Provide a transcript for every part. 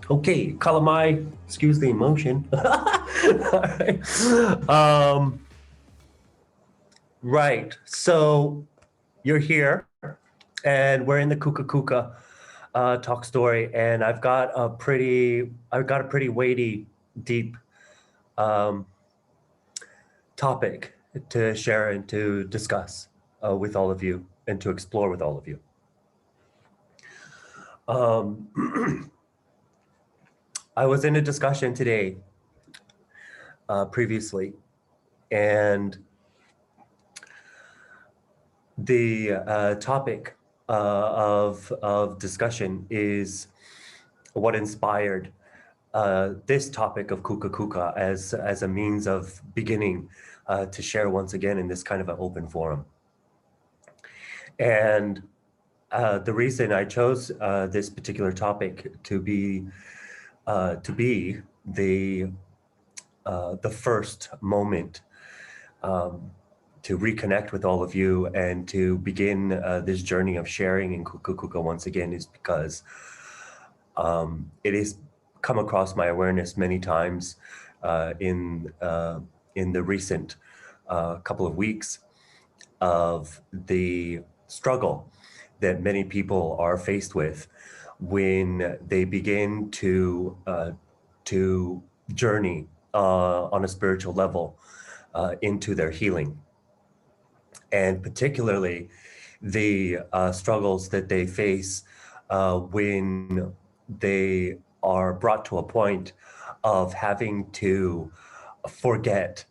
Okay, Kalamai, excuse the emotion. All right. Right, so you're here, and we're in the Kukakuka TalkStory, and I've got a pretty weighty, deep topic to share and to discuss with all of you and to explore with all of you. I was in a discussion today, previously, and the topic of discussion is what inspired this topic of Kukakuka as a means of beginning to share once again in this kind of an open forum. And the reason I chose this particular topic to be the first moment to reconnect with all of you and to begin this journey of sharing in Kukakuka once again is because it has come across my awareness many times in the recent couple of weeks of the struggle that many people are faced with when they begin to journey on a spiritual level into their healing, and particularly the struggles that they face when they are brought to a point of having to forget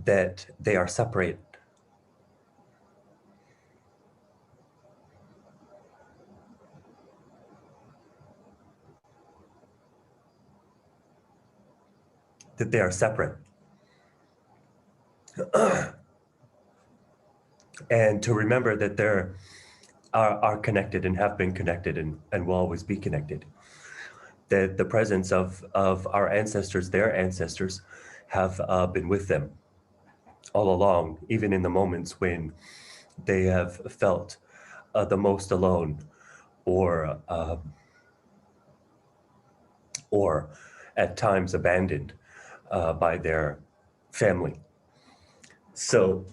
that they are separate. That they are separate. And to remember that they're are connected and have been connected and will always be connected. That the presence of our ancestors, their ancestors, have been with them all along, even in the moments when they have felt the most alone, or at times abandoned by their family. So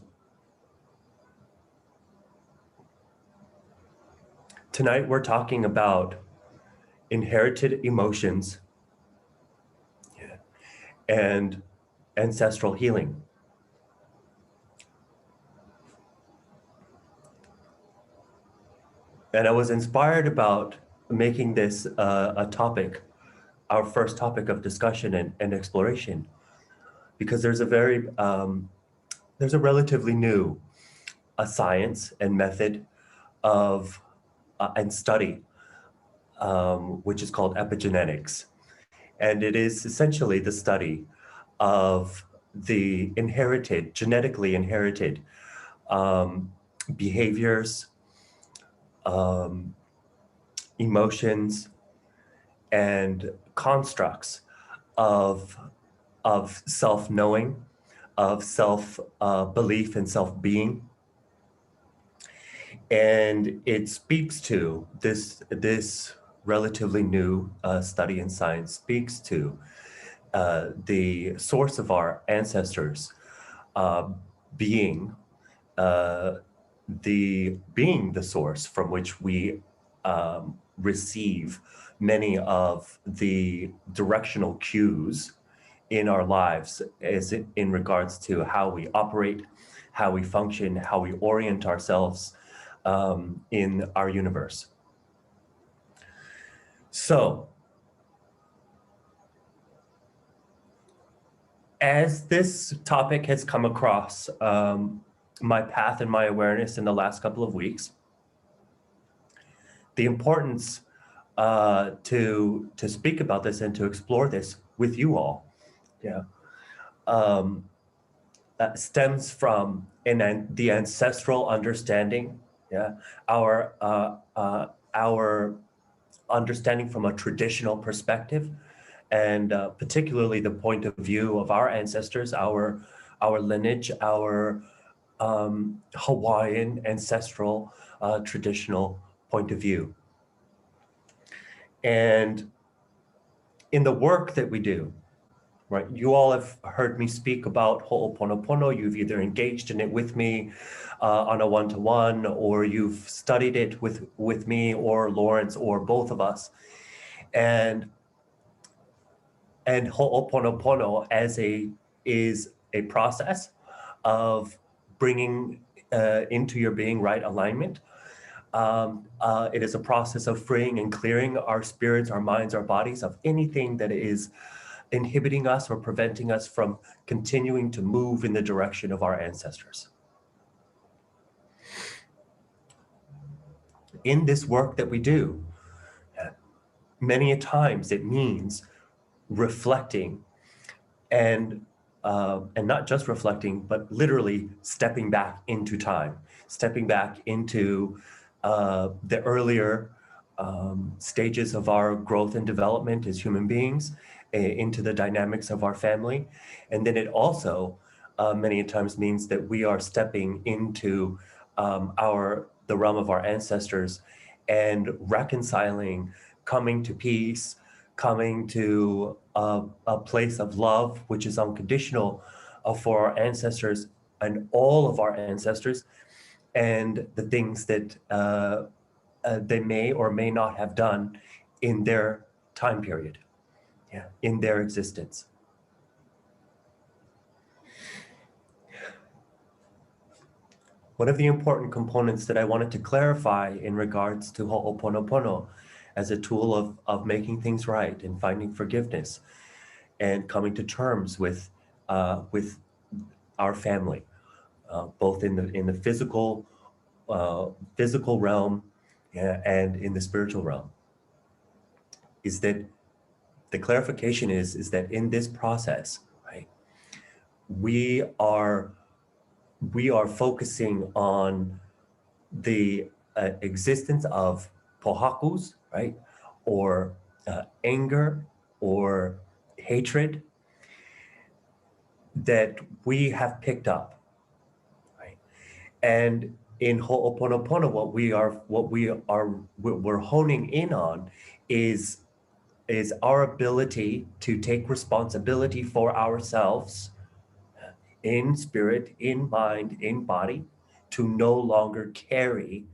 tonight we're talking about inherited emotions and ancestral healing. And I was inspired about making this a topic, our first topic of discussion and exploration, because there's a relatively new science and method of and study, which is called epigenetics. And it is essentially the study of the genetically inherited behaviors, emotions, and constructs of self-knowing, of self-belief and self-being. And it speaks to this relatively new study in science, speaks to the source of our ancestors being the source from which we receive many of the directional cues in our lives, as in regards to how we operate, how we function, how we orient ourselves in our universe. So, as this topic has come across my path and my awareness in the last couple of weeks, the importance to speak about this and to explore this with you all, stems from the ancestral understanding, our understanding from a traditional perspective, and particularly the point of view of our ancestors, our lineage, our Hawaiian ancestral traditional point of view. And in the work that we do, right, you all have heard me speak about Ho'oponopono. You've either engaged in it with me on a one-to-one, or you've studied it with me or Lawrence or both of us. And Ho'oponopono is a process of bringing into your being right alignment. It is a process of freeing and clearing our spirits, our minds, our bodies of anything that is inhibiting us or preventing us from continuing to move in the direction of our ancestors. In this work that we do, many a times it means reflecting and not just reflecting, but literally stepping back into time, stepping back into the earlier stages of our growth and development as human beings, into the dynamics of our family. And then it also many times means that we are stepping into the realm of our ancestors and reconciling, coming to peace, coming to a place of love, which is unconditional for our ancestors and all of our ancestors, and the things that they may or may not have done in their time period, in their existence. One of the important components that I wanted to clarify in regards to Ho'oponopono as a tool of making things right and finding forgiveness and coming to terms with our family, both in the physical realm and in the spiritual realm, is that the clarification is that in this process, right, we are focusing on the existence of pohakus, right, or anger or hatred that we have picked up, right? And in Ho'oponopono, we're honing in on is our ability to take responsibility for ourselves in spirit, in mind, in body, to no longer carry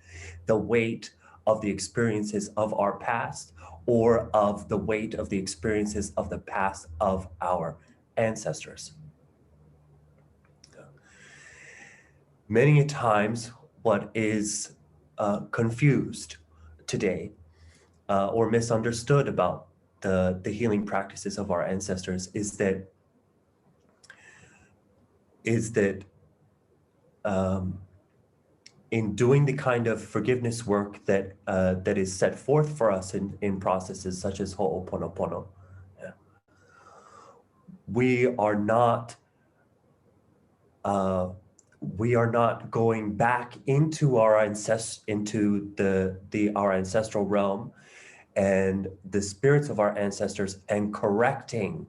the weight of the experiences of our past or of the weight of the experiences of the past of our ancestors. Many times what is confused today or misunderstood about the healing practices of our ancestors is that in doing the kind of forgiveness work that that is set forth for us in processes such as Ho'oponopono, we are not going back into our our ancestral realm and the spirits of our ancestors and correcting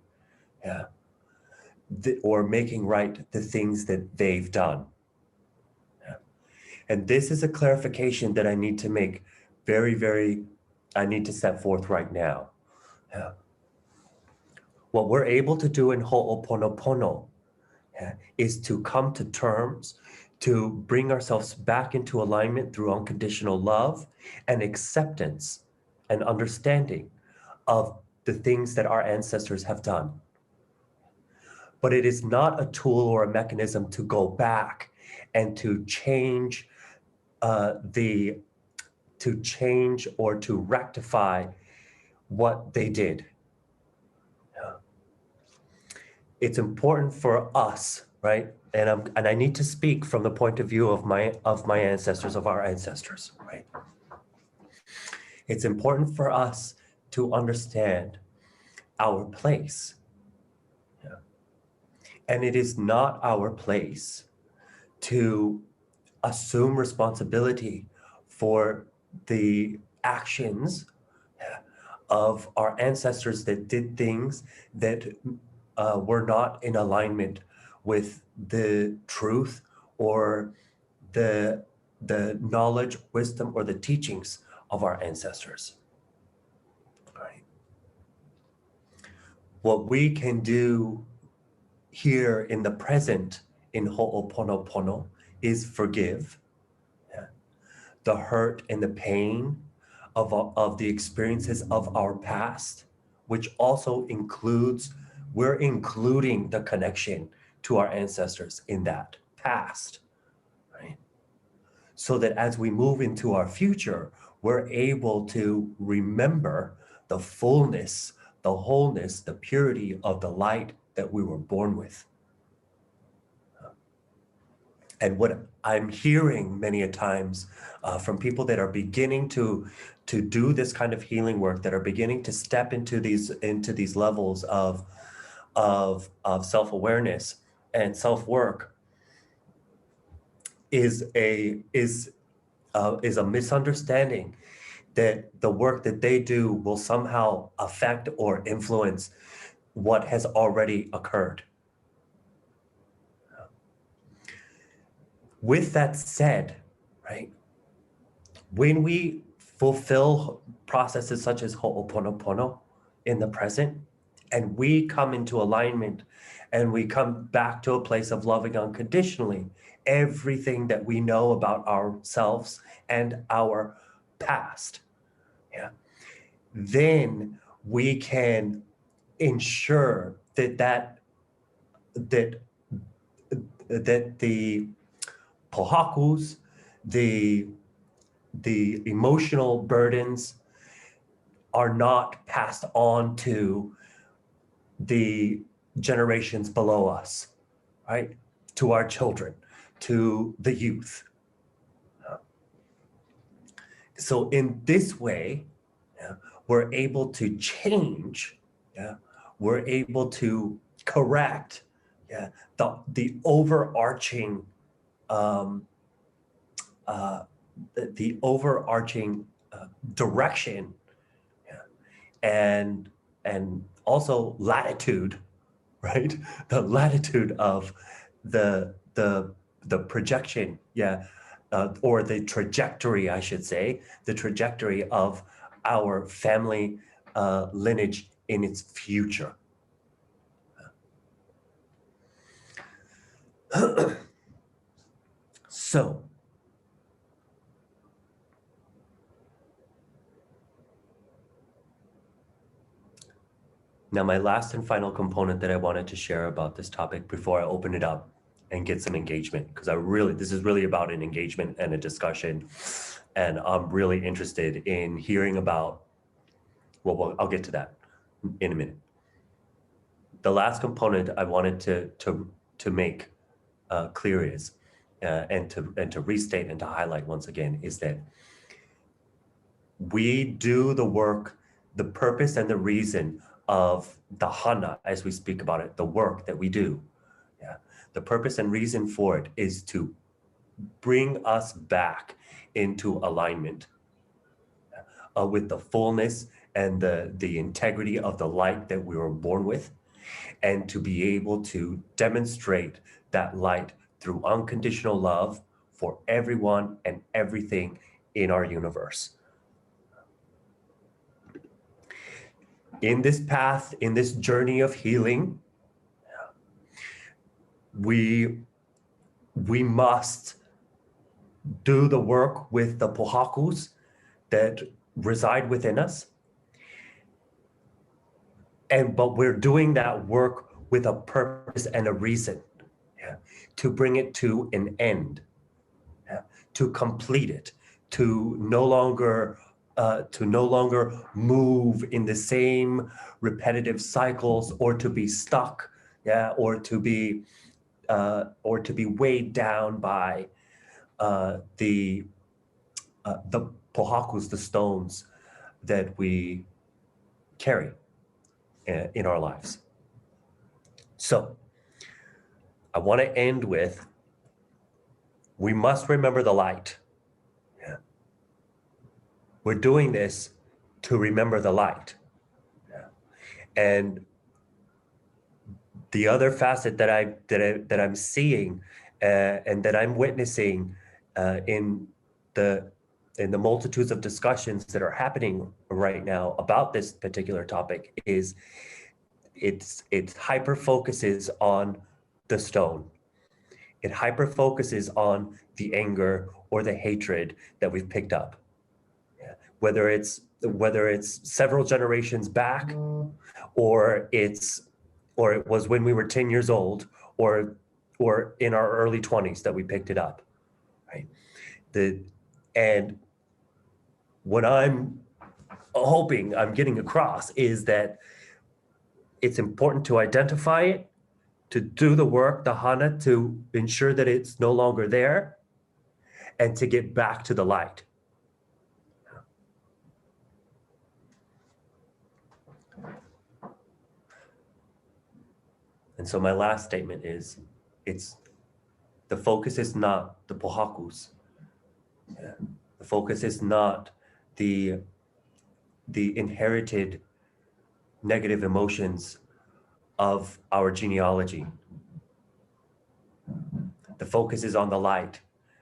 or making right the things that they've done. And this is a clarification that I need to make I need to set forth right now. What we're able to do in Ho'oponopono is to come to terms, to bring ourselves back into alignment through unconditional love and acceptance and understanding of the things that our ancestors have done. But it is not a tool or a mechanism to go back and to change or to rectify what they did. It's important for us, right? And I need to speak from the point of view of my ancestors, of our ancestors, right? It's important for us to understand our place. And it is not our place to assume responsibility for the actions of our ancestors that did things that were not in alignment with the truth or the knowledge, wisdom, or the teachings of our ancestors. What we can do here in the present in Ho'oponopono is forgive, yeah, the hurt and the pain of the experiences of our past, which also includes, we're including the connection to our ancestors in that past, right? So that as we move into our future, we're able to remember the fullness, the wholeness, the purity of the light that we were born with. And what I'm hearing many a times from people that are beginning to do this kind of healing work, that are beginning to step into these levels of self-awareness and self-work, is a misunderstanding that the work that they do will somehow affect or influence what has already occurred. With that said, right, when we fulfill processes such as Ho'oponopono in the present, and we come into alignment and we come back to a place of loving unconditionally everything that we know about ourselves and our past, yeah, then we can ensure that the pohakus, the emotional burdens are not passed on to the generations below us, right? To our children, to the youth. So in this way, yeah, we're able to change, yeah, we're able to correct, yeah, the overarching the overarching direction, yeah, and also latitude, right? The latitude of the projection, yeah, or the trajectory, I should say, the trajectory of our family lineage in its future. So, now my last and final component that I wanted to share about this topic before I open it up and get some engagement, because this is really about an engagement and a discussion, and I'm really interested in hearing about, well, I'll get to that in a minute. The last component I wanted to make clear is, and to restate and to highlight once again, is that we do the work, the purpose and the reason of the hana, as we speak about it, the work that we do. Yeah, the purpose and reason for it is to bring us back into alignment with the fullness and the integrity of the light that we were born with, and to be able to demonstrate that light through unconditional love for everyone and everything in our universe. In this path, in this journey of healing, we must do the work with the pohakus that reside within us. But we're doing that work with a purpose and a reason, yeah, to bring it to an end, yeah, to complete it, to no longer move in the same repetitive cycles, or to be stuck, yeah, or to be weighed down by the pohakus, the stones that we carry in our lives. So I want to end with, we must remember the light. Yeah. We're doing this to remember the light. Yeah. And the other facet that I'm seeing and that I'm witnessing in the multitudes of discussions that are happening right now about this particular topic is it hyper focuses on the stone. It hyper focuses on the anger or the hatred that we've picked up. Yeah. Whether it's several generations back, or it was when we were 10 years old, or in our early 20s that we picked it up, right? And what I'm hoping I'm getting across is that it's important to identify it, to do the work, the hana, to ensure that it's no longer there, and to get back to the light. And so my last statement is, the focus is not the pohakus. Yeah. The focus is not the inherited negative emotions of our genealogy. The focus is on the light,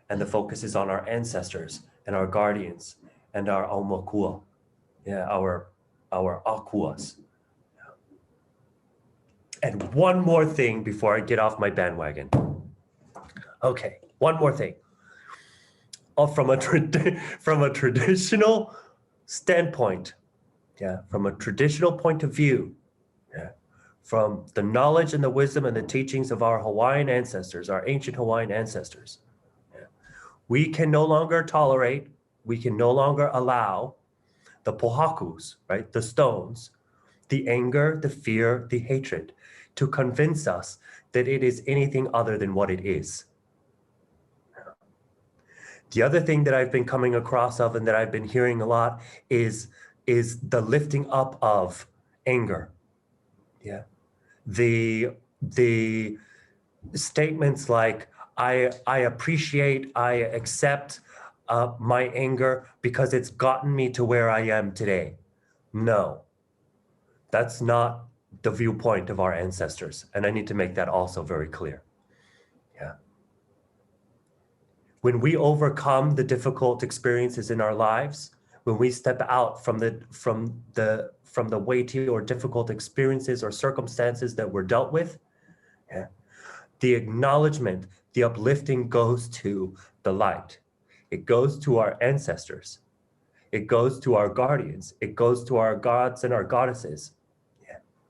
and the focus is on our ancestors and our guardians and our aumakua, our akuas. And one more thing before I get off my bandwagon. Okay, one more thing. From a traditional standpoint, from a traditional point of view, from the knowledge and the wisdom and the teachings of our Hawaiian ancestors, our ancient Hawaiian ancestors, we can no longer tolerate, we can no longer allow the pohakus, right, the stones, the anger, the fear, the hatred, to convince us that it is anything other than what it is. The other thing that I've been coming across of and that I've been hearing a lot is the lifting up of anger. Yeah. The statements like, I appreciate, I accept my anger because it's gotten me to where I am today. No, that's not the viewpoint of our ancestors. And I need to make that also very clear. Yeah. When we overcome the difficult experiences in our lives, when we step out from the weighty or difficult experiences or circumstances that we're dealt with, the acknowledgement, the uplifting goes to the light. It goes to our ancestors. It goes to our guardians. It goes to our gods and our goddesses.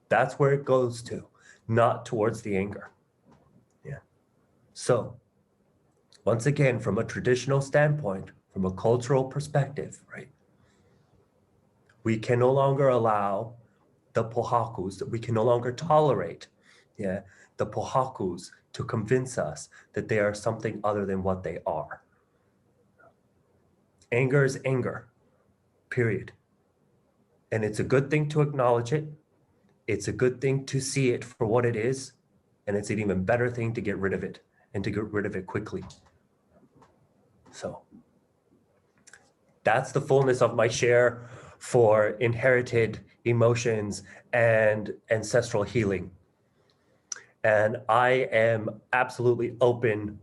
That's where it goes to, not towards the anger. So, once again, from a traditional standpoint, from a cultural perspective, right? We can no longer allow the pohakus, we can no longer tolerate, the pohakus to convince us that they are something other than what they are. Anger is anger, period. And it's a good thing to acknowledge it. It's a good thing to see it for what it is. And it's an even better thing to get rid of it, and to get rid of it quickly. So that's the fullness of my share for inherited emotions and ancestral healing. And I am absolutely open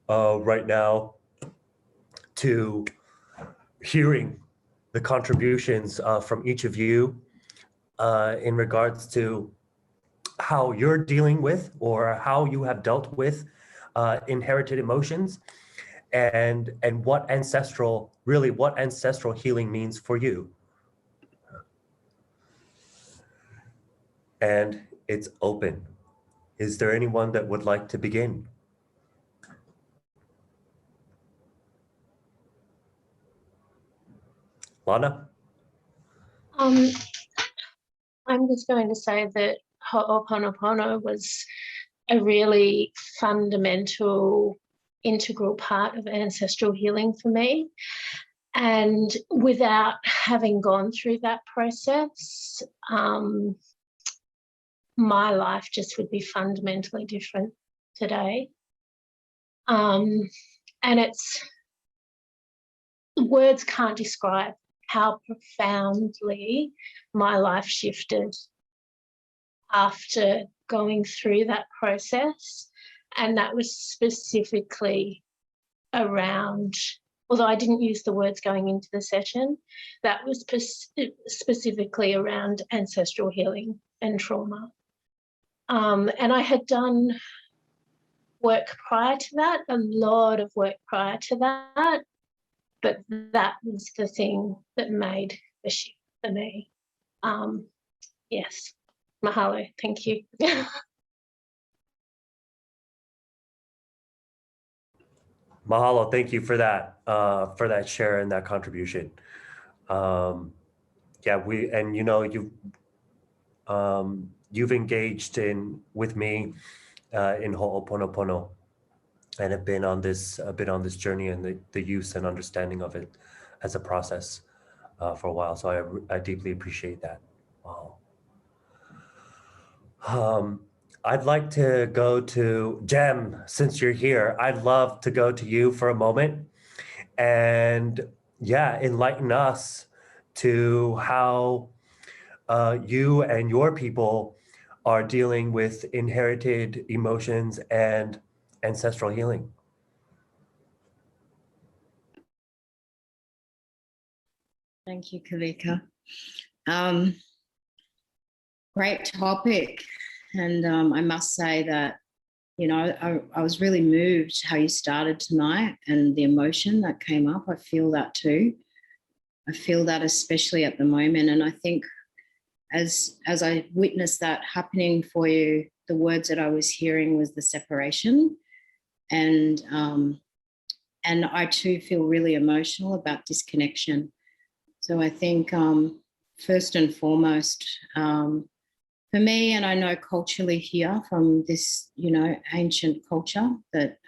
right now to hearing the contributions from each of you in regards to how you're dealing with, or how you have dealt with inherited emotions, and what ancestral healing means for you. And it's open. Is there anyone that would like to begin? Lana? I'm just going to say that Ho'oponopono was a really fundamental, integral part of ancestral healing for me. And without having gone through that process, my life just would be fundamentally different today. And words can't describe how profoundly my life shifted after going through that process. And that was specifically around, although I didn't use the words going into the session, that was specifically around ancestral healing and trauma. And I had done work prior to that, a lot of work prior to that, but that was the thing that made the shift for me. Yes, mahalo, thank you. Mahalo, thank you for that share and that contribution. Yeah, you've engaged with me in Ho'oponopono, and have been on this journey and the use and understanding of it as a process for a while. So I deeply appreciate that. Wow. I'd like to go to Jem, since you're here. I'd love to go to you for a moment and enlighten us to how you and your people are dealing with inherited emotions and ancestral healing. Thank you, Kawika. Great topic. And I must say that, you know, I was really moved how you started tonight and the emotion that came up. I feel that too. I feel that especially at the moment. And I think as I witnessed that happening for you, the words that I was hearing was the separation. And I too feel really emotional about disconnection. So I think first and foremost, for me, and I know culturally here from this, you know, ancient culture, that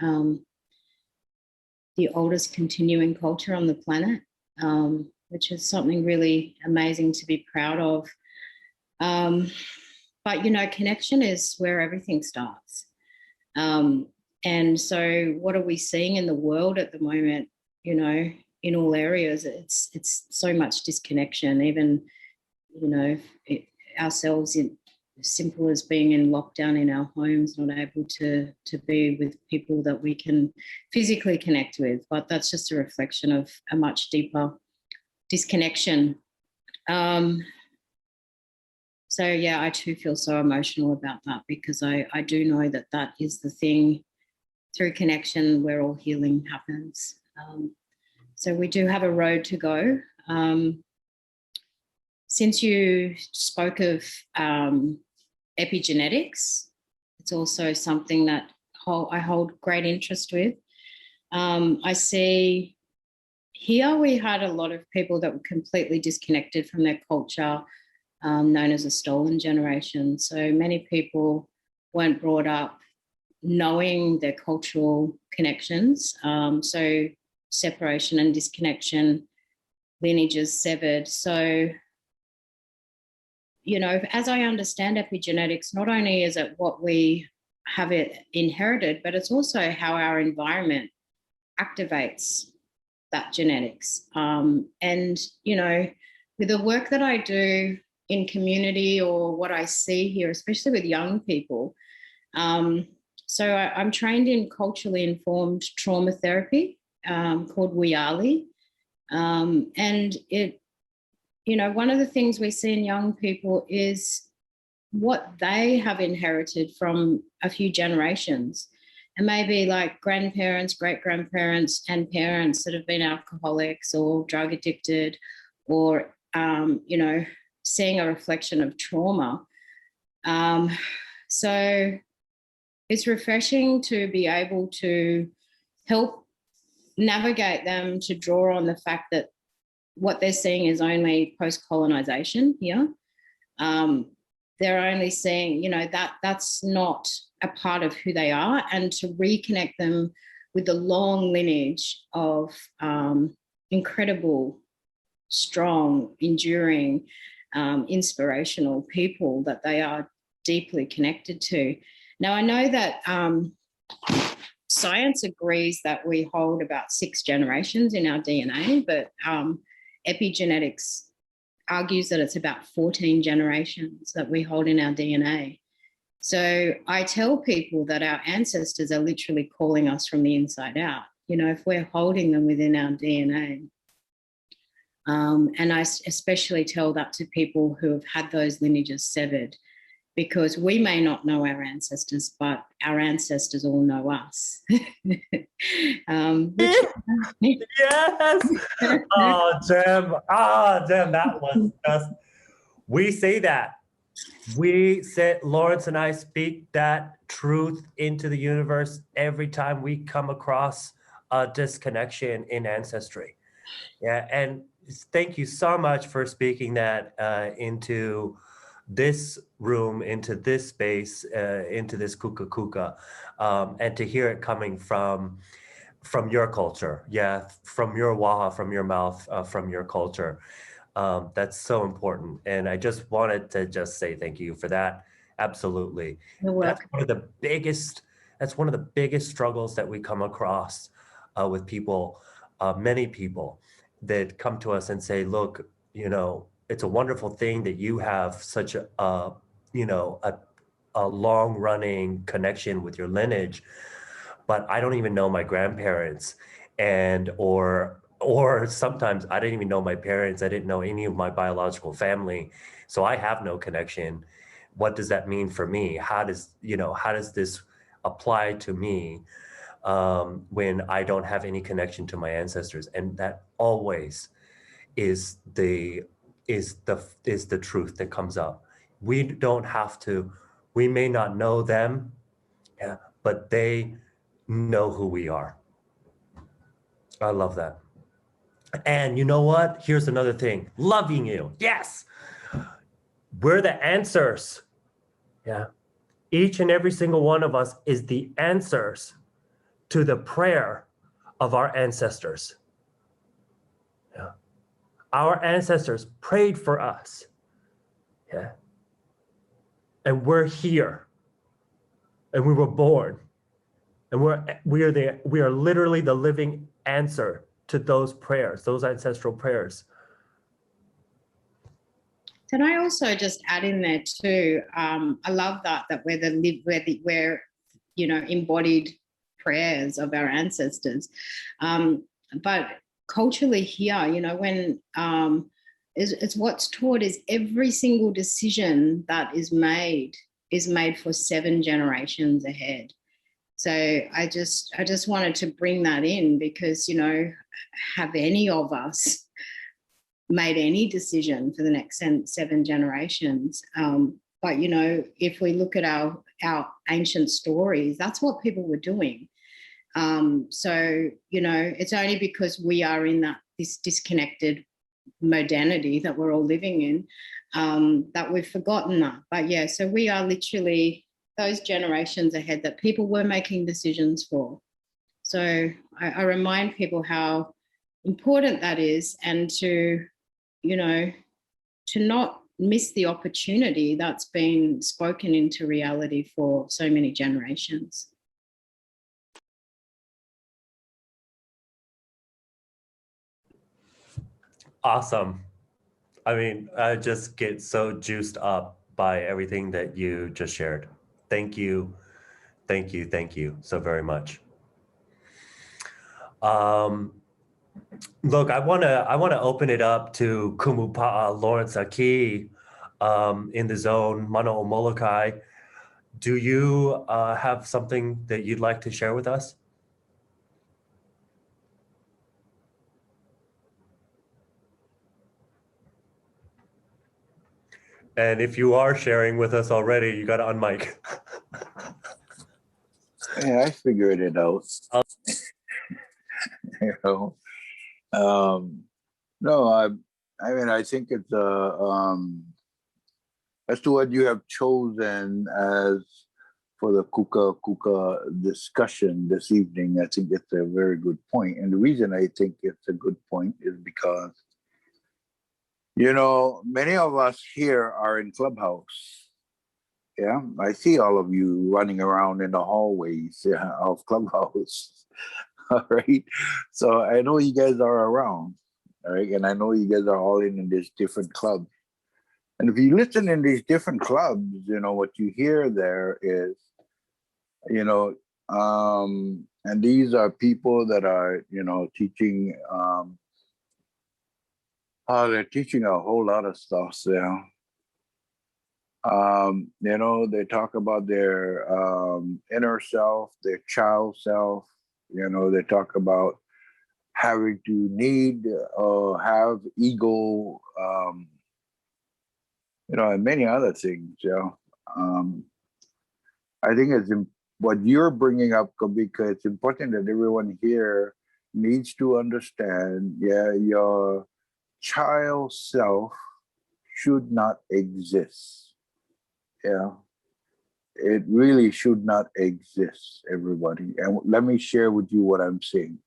the oldest continuing culture on the planet, which is something really amazing to be proud of. But, you know, connection is where everything starts. And so what are we seeing in the world at the moment, you know, in all areas? It's so much disconnection, even, you know, ourselves, simple as being in lockdown in our homes, not able to be with people that we can physically connect with. But that's just a reflection of a much deeper disconnection. So yeah, I too feel so emotional about that, because I do know that that is the thing, through connection where all healing happens. So we do have a road to go. Since you spoke of epigenetics, it's also something that I hold great interest with. I see here we had a lot of people that were completely disconnected from their culture, known as a stolen generation. So many people weren't brought up knowing their cultural connections. So separation and disconnection, lineages severed. So, you know, as I understand epigenetics, not only is it what we have it inherited, but it's also how our environment activates that genetics. And, you know, with the work that I do in community, or what I see here, especially with young people, so I'm trained in culturally informed trauma therapy called Wiyali. And it, you know, one of the things we see in young people is what they have inherited from a few generations. And maybe like grandparents, great-grandparents, and parents that have been alcoholics or drug addicted, or, you know, seeing a reflection of trauma. So it's refreshing to be able to help navigate them, to draw on the fact that what they're seeing is only post-colonization here. They're only seeing, you know, that's not a part of who they are, and to reconnect them with the long lineage of incredible, strong, enduring, inspirational people that they are deeply connected to. Now, I know that science agrees that we hold about 6 generations in our DNA, but epigenetics argues that it's about 14 generations that we hold in our DNA. So I tell people that our ancestors are literally calling us from the inside out, you know, if we're holding them within our DNA. And I especially tell that to people who have had those lineages severed. because we may not know our ancestors, but our ancestors all know us. Yes. Oh, Jem. Ah, Jem, that was just, we say that. We say, Lawrence and I speak that truth into the universe every time we come across a disconnection in ancestry. Yeah, and thank you so much for speaking that into this room, into this space, into this Kukakuka, and to hear it coming from your culture, yeah, from your waha, from your mouth, from your culture. That's so important. And I just wanted to just say thank you for that. Absolutely. You're That's welcome. one of the biggest struggles that we come across with people, many people that come to us and say, look, you know, it's a wonderful thing that you have such a you know, a long running connection with your lineage, but I don't even know my grandparents, and or sometimes I didn't even know my parents. I didn't know any of my biological family, so I have no connection. What does that mean for me? How does this apply to me when I don't have any connection to my ancestors? And that always is the truth that comes up. We don't have to. We may not know them, yeah, but they know who we are. I love that. And you know what? Here's another thing. Loving you. Yes. We're the answers. Yeah. Each and every single one of us is the answers to the prayer of our ancestors. Yeah. Our ancestors prayed for us. Yeah. And we're here. And we were born. And we are literally the living answer to those prayers, those ancestral prayers. Can I also just add in there too? I love that we're you know, embodied prayers of our ancestors, but culturally here, you know, when it's what's taught is every single decision that is made for 7 generations ahead. So I just wanted to bring that in because, you know, have any of us made any decision for the next 7 generations? But, you know, if we look at our ancient stories, that's what people were doing. So, you know, it's only because we are in this disconnected modernity that we're all living in that we've forgotten that. But yeah, so we are literally those generations ahead that people were making decisions for. So I remind people how important that is, and to, you know, to not miss the opportunity that's been spoken into reality for so many generations. Awesome. I mean, I just get so juiced up by everything that you just shared. Thank you. Thank you. Thank you so very much. Look, I wanna open it up to Kumu Pa'a, Lawrence Aki, in the zone, Mana o Molokai. Do you have something that you'd like to share with us? And if you are sharing with us already, you got to unmic. Yeah, I figured it out. You know, no, I mean, I think it's as to what you have chosen as for the Kukakuka discussion this evening. I think it's a very good point, and the reason I think it's a good point is because, you know, many of us here are in Clubhouse. Yeah, I see all of you running around in the hallways of Clubhouse. All right. So I know you guys are around. All right. And I know you guys are all in these different clubs. And if you listen in these different clubs, you know, what you hear there is, you know, and these are people that are, you know, teaching, they're teaching a whole lot of stuff, you know. You know, they talk about their inner self, their child self. You know, they talk about having to need or have ego, you know, and many other things. You know, I think what you're bringing up, Kawika, it's important that everyone here needs to understand. Yeah, your child self should not exist. Yeah. It really should not exist, everybody. And let me share with you what I'm saying.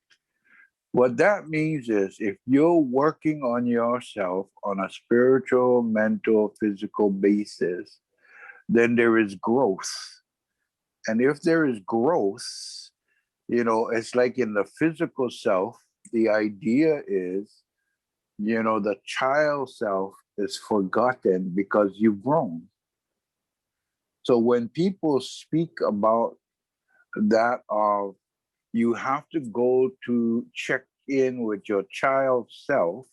What that means is if you're working on yourself on a spiritual, mental, physical basis, then there is growth. And if there is growth, you know, it's like in the physical self, the idea is, you know, the child self is forgotten because you've grown. So when people speak about that of you have to go to check in with your child self,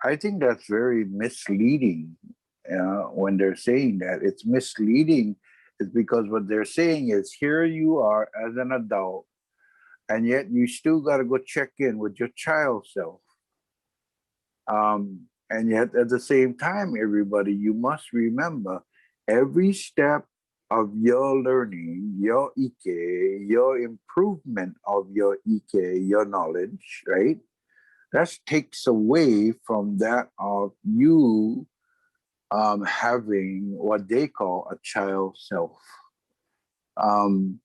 I think that's very misleading. When they're saying that, it's misleading. It's because what they're saying is here you are as an adult, and yet you still got to go check in with your child self. And yet at the same time, everybody, you must remember every step of your learning, your Ike, your improvement of your Ike, your knowledge, right? That takes away from that of you having what they call a child self. To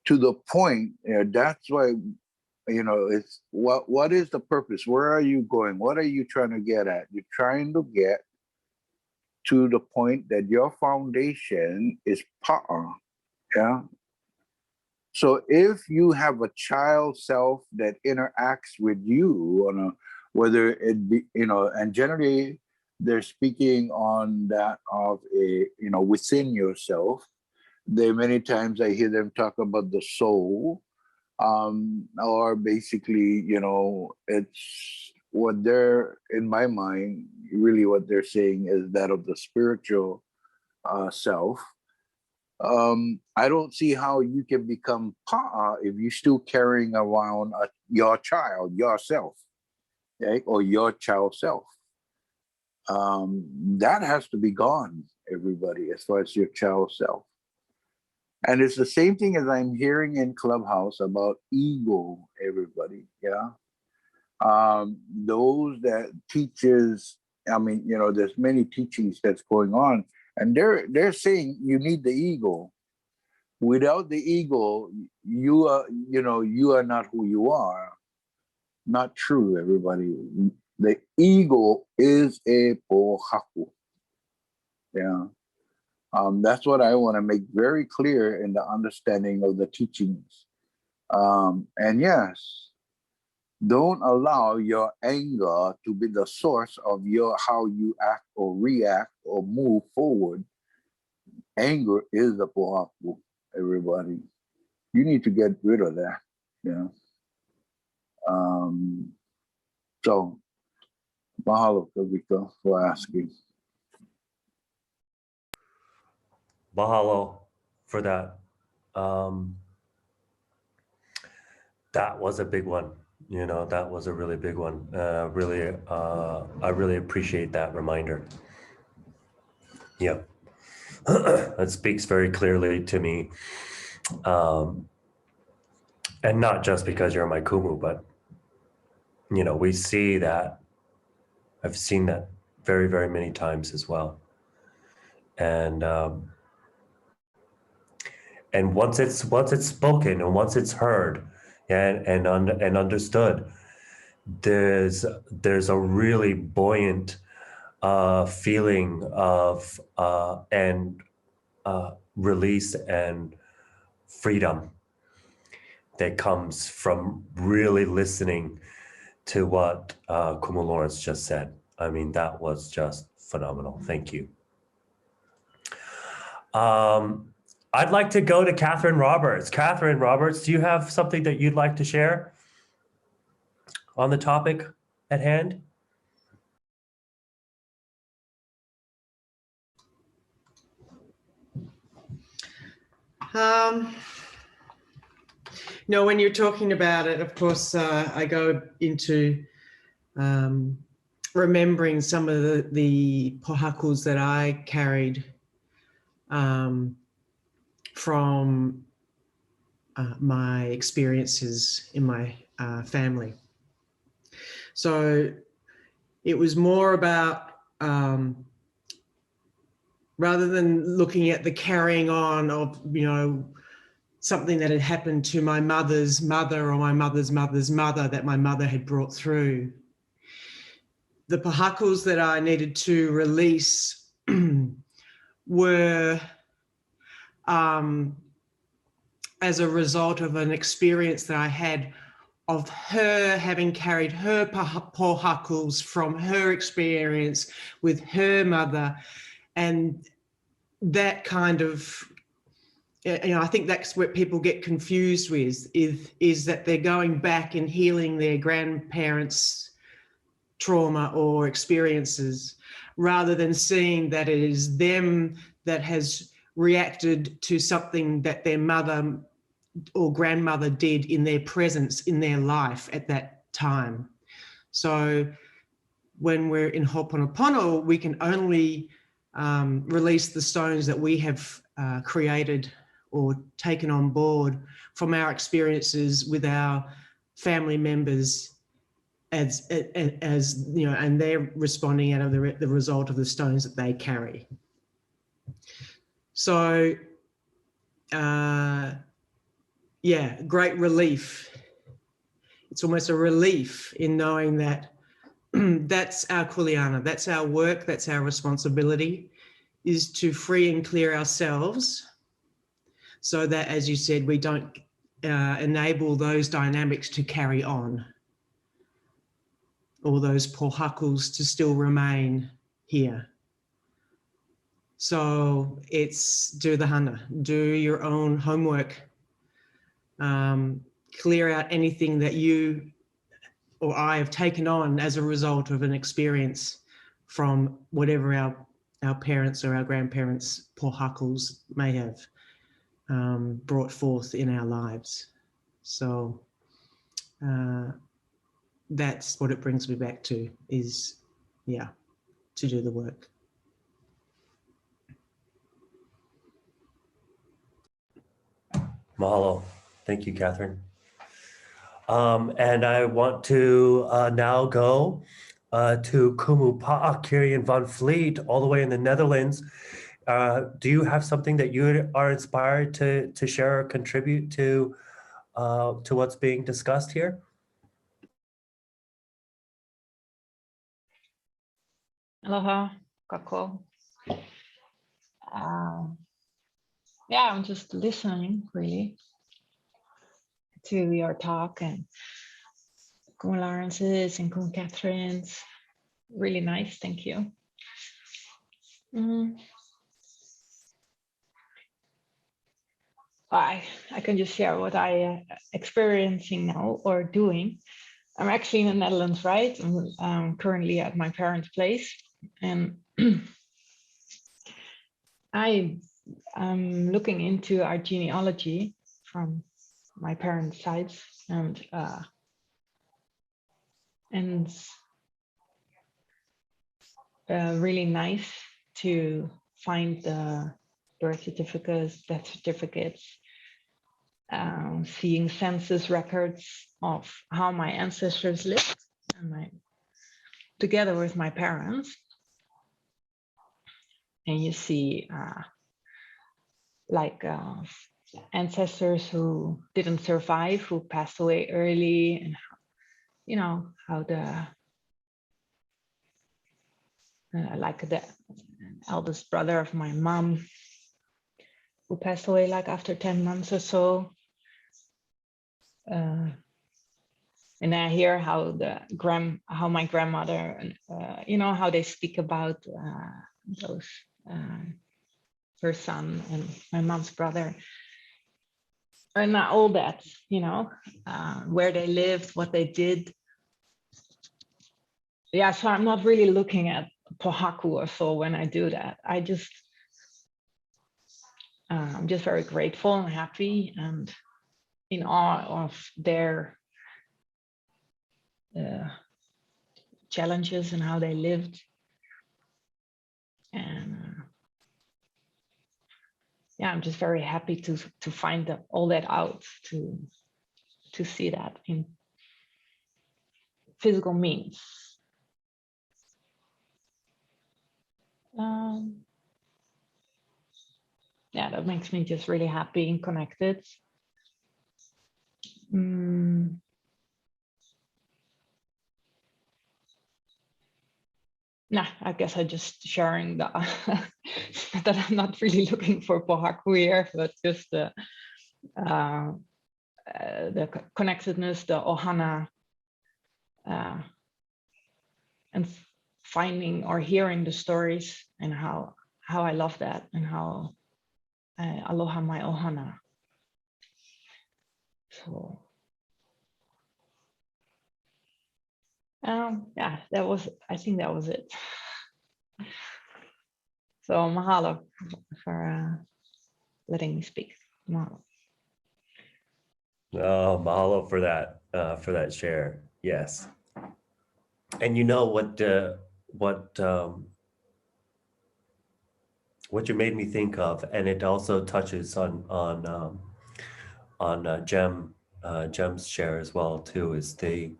the point, that's why, you know, it's what is the purpose? Where are you going? What are you trying to get at? You're trying to get to the point that your foundation is pa'a. Yeah. So if you have a child self that interacts with you on a, whether it be, you know, and generally they're speaking on that of a, you know, within yourself. They many times I hear them talk about the soul, or basically, you know, it's what they're, in my mind, really what they're saying is that of the spiritual self. I don't see how you can become pa'a if you're still carrying around your child, yourself, okay? Or your child self. That has to be gone, everybody, as far as your child self. And it's the same thing as I'm hearing in Clubhouse about ego, everybody, yeah? Those that teaches, I mean, you know, there's many teachings that's going on, and they're saying you need the ego. Without the ego, you are, you know, you are not who you are. Not true, everybody. The ego is a pohaku. Yeah. That's what I want to make very clear in the understanding of the teachings. And yes, don't allow your anger to be the source of your how you act or react or move forward. Anger is the pohaku, everybody. You need to get rid of that. Yeah. So, mahalo, Kawika, for asking. Mahalo for that. That was a big one. You know, that was a really big one. I really appreciate that reminder. Yeah, that speaks very clearly to me. And not just because you're my Kumu, but, you know, we see that. I've seen that very, very many times as well. And once it's spoken and once it's heard and understood, there's a really buoyant feeling of release and freedom that comes from really listening to what Kumu Lawrence just said. I mean, that was just phenomenal. Thank you. I'd like to go to Catherine Roberts. Catherine Roberts, do you have something that you'd like to share on the topic at hand? When you're talking about it, of course, I go into remembering some of the pohakus that I carried from my experiences in my family. So it was more about, rather than looking at the carrying on of, something that had happened to my mother's mother or my mother's mother's mother that my mother had brought through, the pohakus that I needed to release were as a result of an experience that I had of her having carried her pohakus from her experience with her mother. And that kind of, I think that's what people get confused with, is that they're going back and healing their grandparents' trauma or experiences, rather than seeing that it is them that has reacted to something that their mother or grandmother did in their presence, in their life at that time. So when we're in Ho'oponopono, we can only release the stones that we have created or taken on board from our experiences with our family members, as and they're responding out of the result of the stones that they carry. So yeah, great relief. It's almost a relief in knowing that that's our kuleana, that's our work, that's our responsibility, is to free and clear ourselves so that, as you said, we don't enable those dynamics to carry on, or those pohakus to still remain here. So it's do the hana, do your own homework, clear out anything that you or I have taken on as a result of an experience from whatever our parents or our grandparents' pohakus may have brought forth in our lives. So that's what it brings me back to, is, yeah, to do the work. Mahalo. Thank you, Catherine. And I want to now go to Kumu Kirian van Vliet, all the way in the Netherlands. Do you have something that you are inspired to share or contribute to what's being discussed here? Aloha, kako. Yeah, I'm just listening really to your talk, and Kumu Lawrence's and Kumu Catherine's. Really nice, thank you. I can just share what I experiencing now or doing. I'm actually in the Netherlands, right? I'm currently at my parents' place, and I'm looking into our genealogy from my parents' sides, and really nice to find the birth certificates, death certificates, seeing census records of how my ancestors lived, and together with my parents. And you see ancestors who didn't survive, who passed away early, and how the the eldest brother of my mom, who passed away after 10 months or so. And I hear how my grandmother, how they speak about those, her son and my mom's brother, and all that, where they lived, what they did. Yeah, so I'm not really looking at pohaku or so when I do that. I just I'm just very grateful and happy and in awe of their challenges and how they lived. And yeah, I'm just very happy to find all that out, to see that in physical means. Yeah, that makes me just really happy and connected. Nah, I guess I'm just sharing that I'm not really looking for pohaku here, but just the connectedness, the ohana, and finding or hearing the stories, and how I love that, and how aloha my ohana. So yeah, I think that was it. So mahalo for letting me speak. Mahalo. Oh, mahalo for that share. Yes. And you know what you made me think of, and it also touches on Jem's share as well too, is the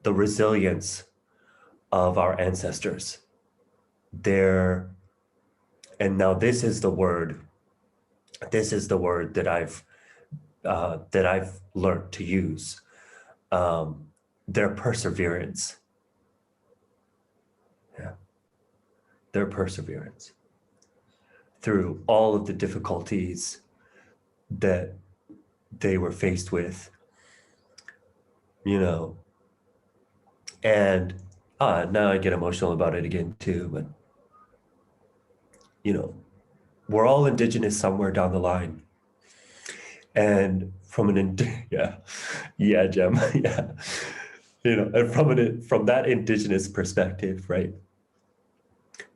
resilience of our ancestors. And now this is the word that I've learned to use, their perseverance. Yeah, their perseverance through all of the difficulties that they were faced with, and now I get emotional about it again too, but we're all indigenous somewhere down the line. And from Jem, yeah, and from that indigenous perspective, right?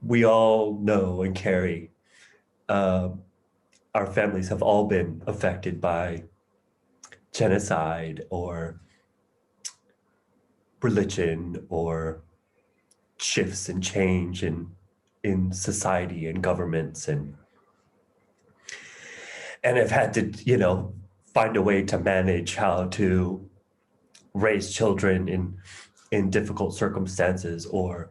We all know and carry, our families have all been affected by genocide or religion or shifts and change in society and governments, and have had to, find a way to manage how to raise children in difficult circumstances, or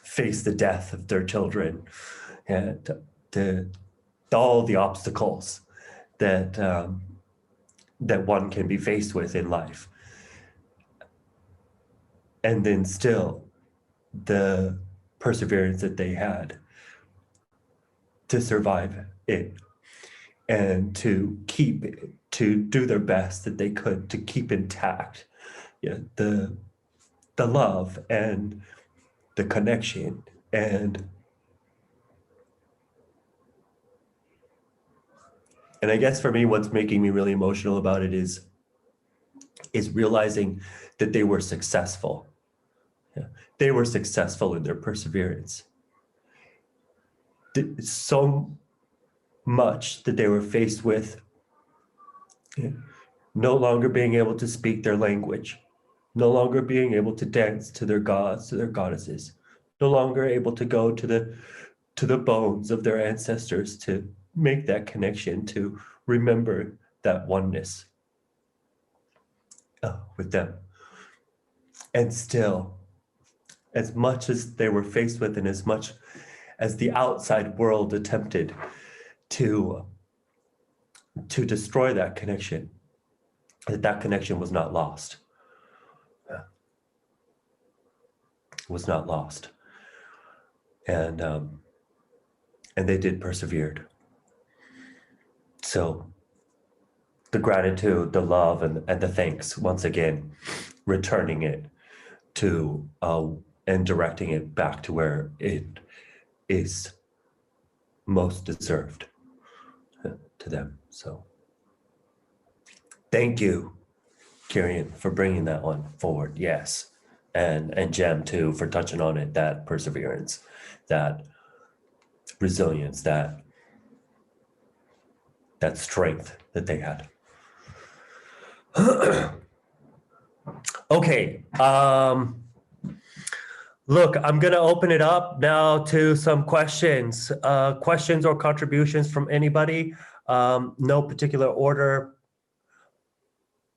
face the death of their children, and all the obstacles that one can be faced with in life. And then still the perseverance that they had to survive it, and to do their best that they could to keep intact, the love and the connection. And I guess for me, what's making me really emotional about it is realizing that they were successful. Yeah. They were successful in their perseverance. So much that they were faced with, no longer being able to speak their language, no longer being able to dance to their gods, to their goddesses, no longer able to go to the bones of their ancestors to make that connection, to remember that oneness with them. And still, as much as they were faced with, and as much as the outside world attempted to destroy that connection, that connection was not lost. Was not lost. And they did persevered. So the gratitude, the love, and the thanks, once again, returning it to and directing it back to where it is most deserved to them. So thank you, Kirian, for bringing that one forward. Yes, and Jem too for touching on it, that perseverance, that resilience, that strength that they had. Okay. Look, I'm going to open it up now to some questions. Questions or contributions from anybody. No particular order.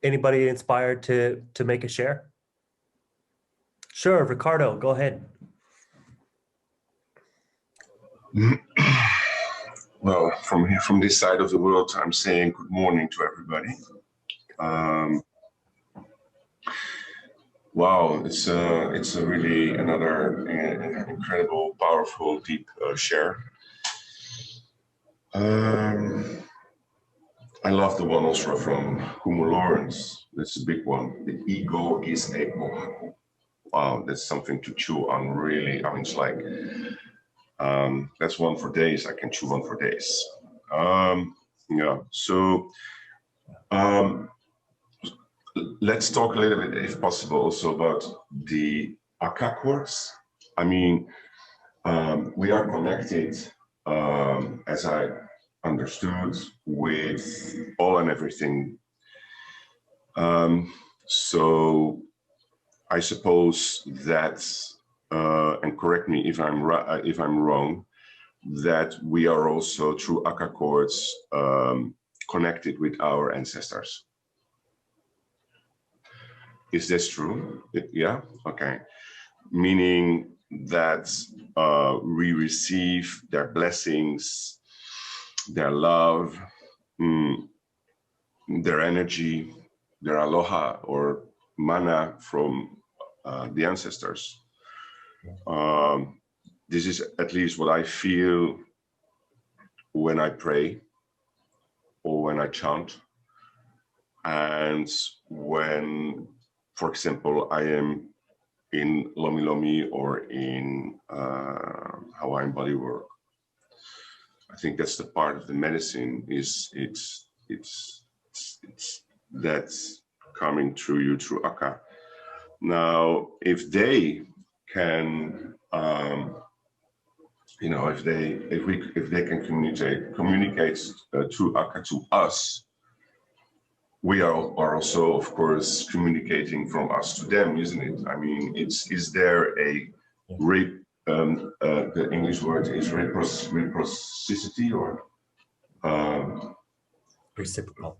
Anybody inspired to make a share? Sure, Ricardo, go ahead. Well, from this side of the world, I'm saying good morning to everybody. Wow, it's a really another incredible, powerful, deep share. I love the one also from Kumu Lawrence. That's a big one. The ego is a Mahalo. Wow, that's something to chew on, really. I mean, it's like, that's one for days. I can chew on for days. Yeah, so let's talk a little bit, if possible, also about the Aka chords. I mean, we are connected, as I understood, with all and everything. So I suppose that, and correct me if I'm wrong, that we are also through Aka chords connected with our ancestors. Is this true? Yeah. Okay. Meaning that we receive their blessings, their love, their energy, their aloha or mana from the ancestors. This is at least what I feel when I pray or when I chant, and when, for example, I am in Lomi Lomi or in Hawaiian bodywork. I think that's the part of the medicine, is it's that's coming through you through Aka. Now, if they can, you know, if they can communicate through Aka to us, we are also, of course, communicating from us to them, isn't it? I mean, is there a the English word is reciprocity or Reciprocal.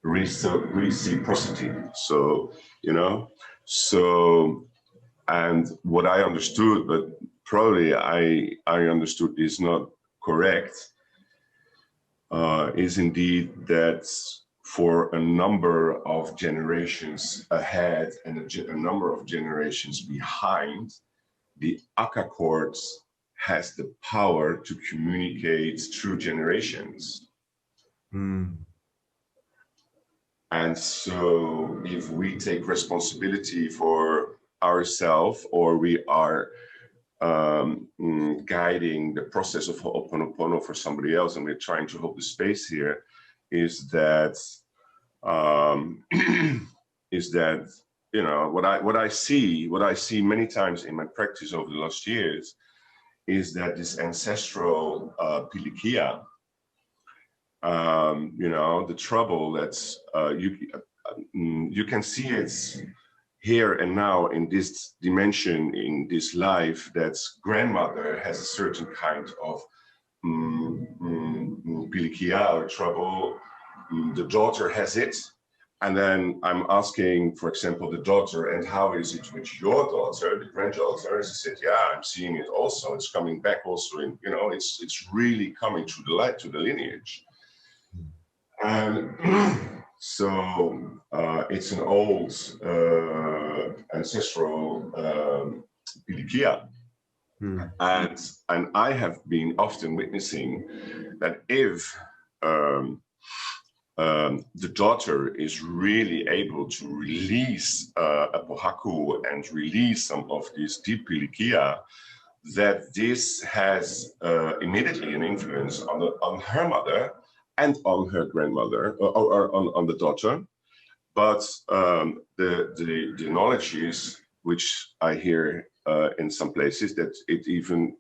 Reciprocity. So, you know, so, and what I understood, but probably I understood is not correct, is indeed that for a number of generations ahead and a number of generations behind, the Aka chords has the power to communicate through generations. And so if we take responsibility for ourselves, or we are guiding the process of Ho'oponopono for somebody else, and we're trying to hold the space here, is that you know, what I see many times in my practice over the last years is that this ancestral pilikia, you know, the trouble that's you can see it here and now in this dimension, in this life, that grandmother has a certain kind of pilikia or trouble. The daughter has it. And then I'm asking, for example, the daughter, and how is it with your daughter, the granddaughter? She said, yeah, I'm seeing it also. It's coming back also in, you know, it's really coming through the light, to the lineage. And so it's an old ancestral pilikia. And I have been often witnessing that if the daughter is really able to release a pohaku and release some of this deep pilikia, that this has immediately an influence on her mother and on her grandmother, or on the daughter. But the knowledge is which I hear in some places, that it even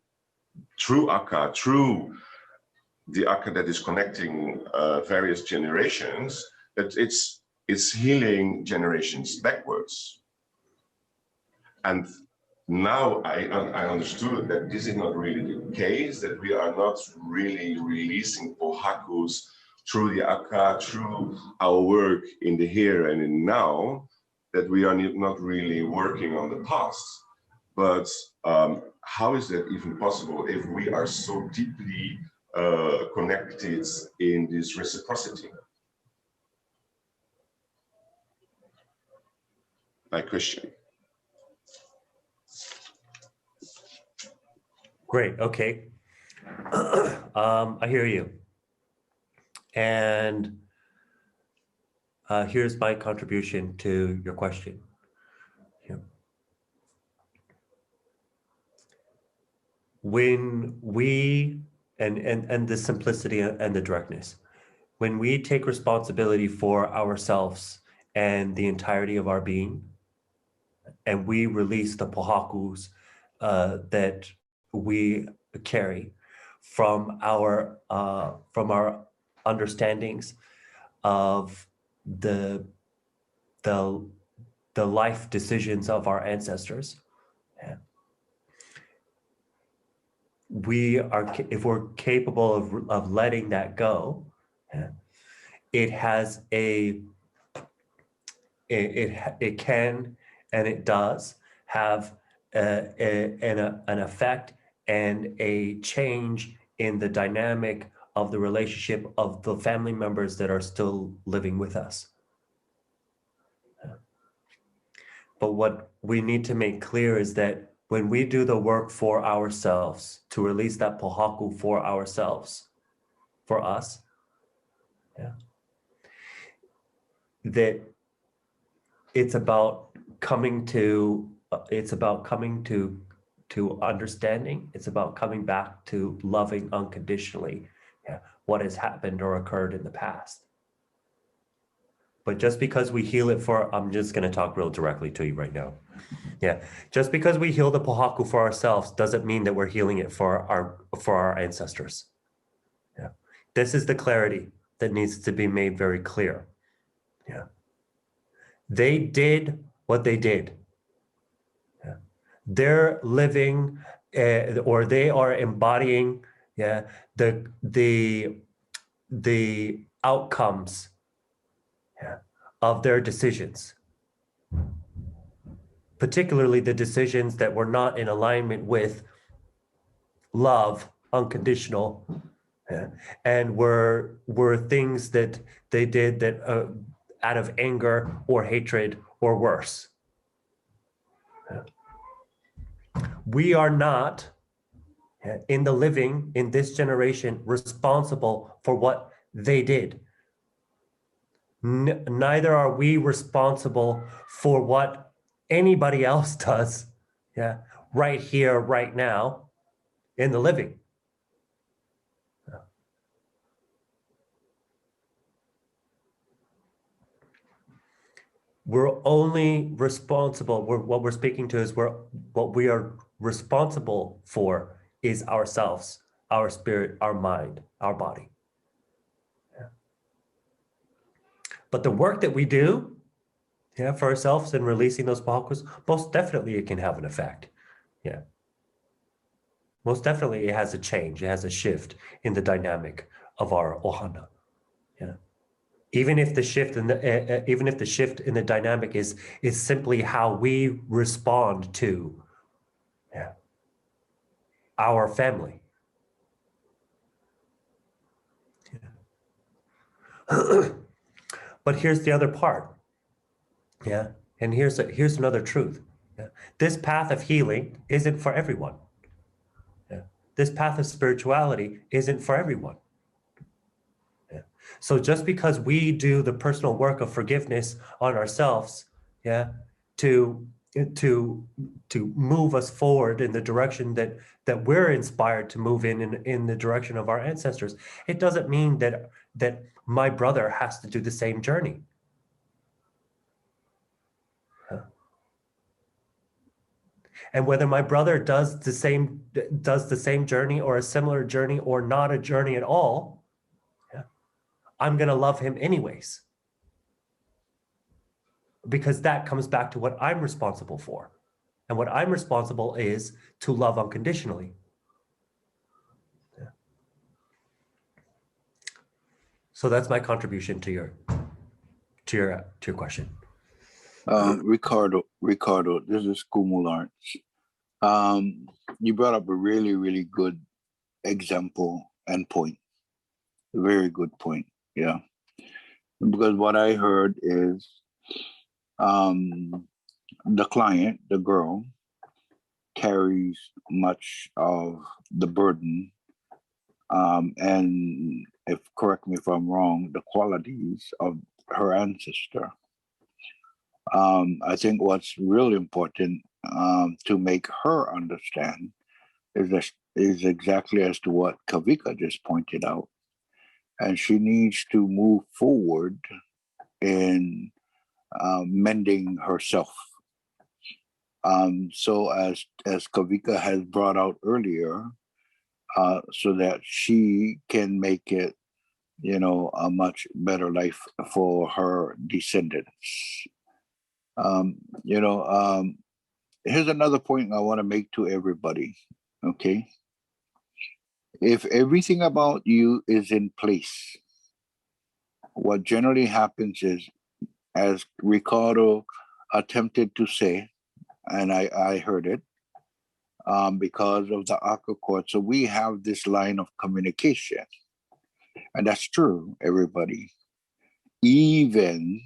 through Akka, through the Akka that is connecting various generations, that it's healing generations backwards. And now I understood that this is not really the case, that we are not really releasing pohakus through the Akka, through our work in the here and in now, that we are not really working on the past. But how is that even possible if we are so deeply connected in this reciprocity? My question. Great. Okay. I hear you. And here's my contribution to your question. Yeah. When we, and the simplicity and the directness, when we take responsibility for ourselves and the entirety of our being, and we release the pohakus that we carry from our understandings of the life decisions of our ancestors. Yeah. If we're capable of letting that go, yeah, it has it can and it does have an effect and a change in the dynamic of the relationship of the family members that are still living with us. But what we need to make clear is that when we do the work for ourselves, to release that pohaku for ourselves, for us, yeah, that it's about coming to understanding. It's about coming back to loving unconditionally, yeah, what has happened or occurred in the past. But just because we heal it for, I'm just going to talk real directly to you right now. Yeah, just because we heal the pohaku for ourselves doesn't mean that we're healing it for our ancestors. Yeah, this is the clarity that needs to be made very clear. Yeah, they did what they did. Yeah, they're living, or they are embodying, yeah, the outcomes, yeah, of their decisions. Particularly the decisions that were not in alignment with love, unconditional, yeah, and were things that they did that out of anger or hatred or worse. Yeah. We are not, yeah, in the living in this generation responsible for what they did. Neither are we responsible for what anybody else does, yeah, right here, right now, in the living. Yeah. We're only responsible, what we're speaking to is what we are responsible for is ourselves, our spirit, our mind, our body. Yeah. But the work that we do, yeah, for ourselves and releasing those pohakus, most definitely it can have an effect. Yeah. Most definitely it has a change, it has a shift in the dynamic of our ohana. Yeah. Even if the shift in the dynamic is simply how we respond to, yeah, our family. Yeah. But here's the other part. Yeah. And here's another truth. Yeah. This path of healing isn't for everyone. Yeah. This path of spirituality isn't for everyone. Yeah. So just because we do the personal work of forgiveness on ourselves, yeah, to move us forward in the direction that we're inspired to move in the direction of our ancestors, it doesn't mean that my brother has to do the same journey. And whether my brother does the same journey or a similar journey or not a journey at all, yeah, I'm going to love him anyways. Because that comes back to what I'm responsible for. And what I'm responsible is to love unconditionally. Yeah. So that's my contribution to your question. Ricardo, this is Kumu Lawrence. You brought up a really, really good example and point. A very good point. Yeah. Because what I heard is the client, the girl, carries much of the burden, and if correct me if I'm wrong, the qualities of her ancestor. I think what's really important to make her understand is exactly as to what Kawika just pointed out, and she needs to move forward in mending herself. So as Kawika has brought out earlier, so that she can make it, a much better life for her descendants. Here's another point I want to make to everybody. Okay, if everything about you is in place, what generally happens is, as Ricardo attempted to say, and I heard it, because of the Akka Court. So we have this line of communication. And that's true, everybody. Even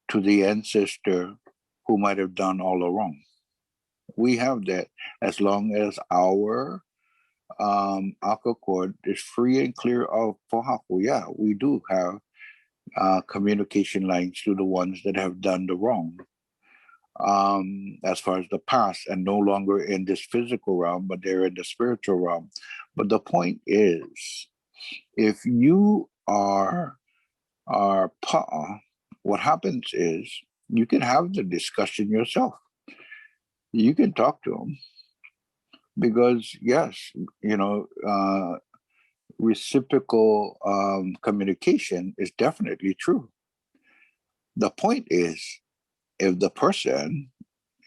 to the ancestor who might have done all the wrong. We have that as long as our Akka Court is free and clear of Pohaku. Yeah, we do have communication lines to the ones that have done the wrong. As far as the past, and no longer in this physical realm, but they're in the spiritual realm. But the point is, if you are pa'a, what happens is you can have the discussion yourself. You can talk to them because, yes, reciprocal communication is definitely true. The point is, if the person,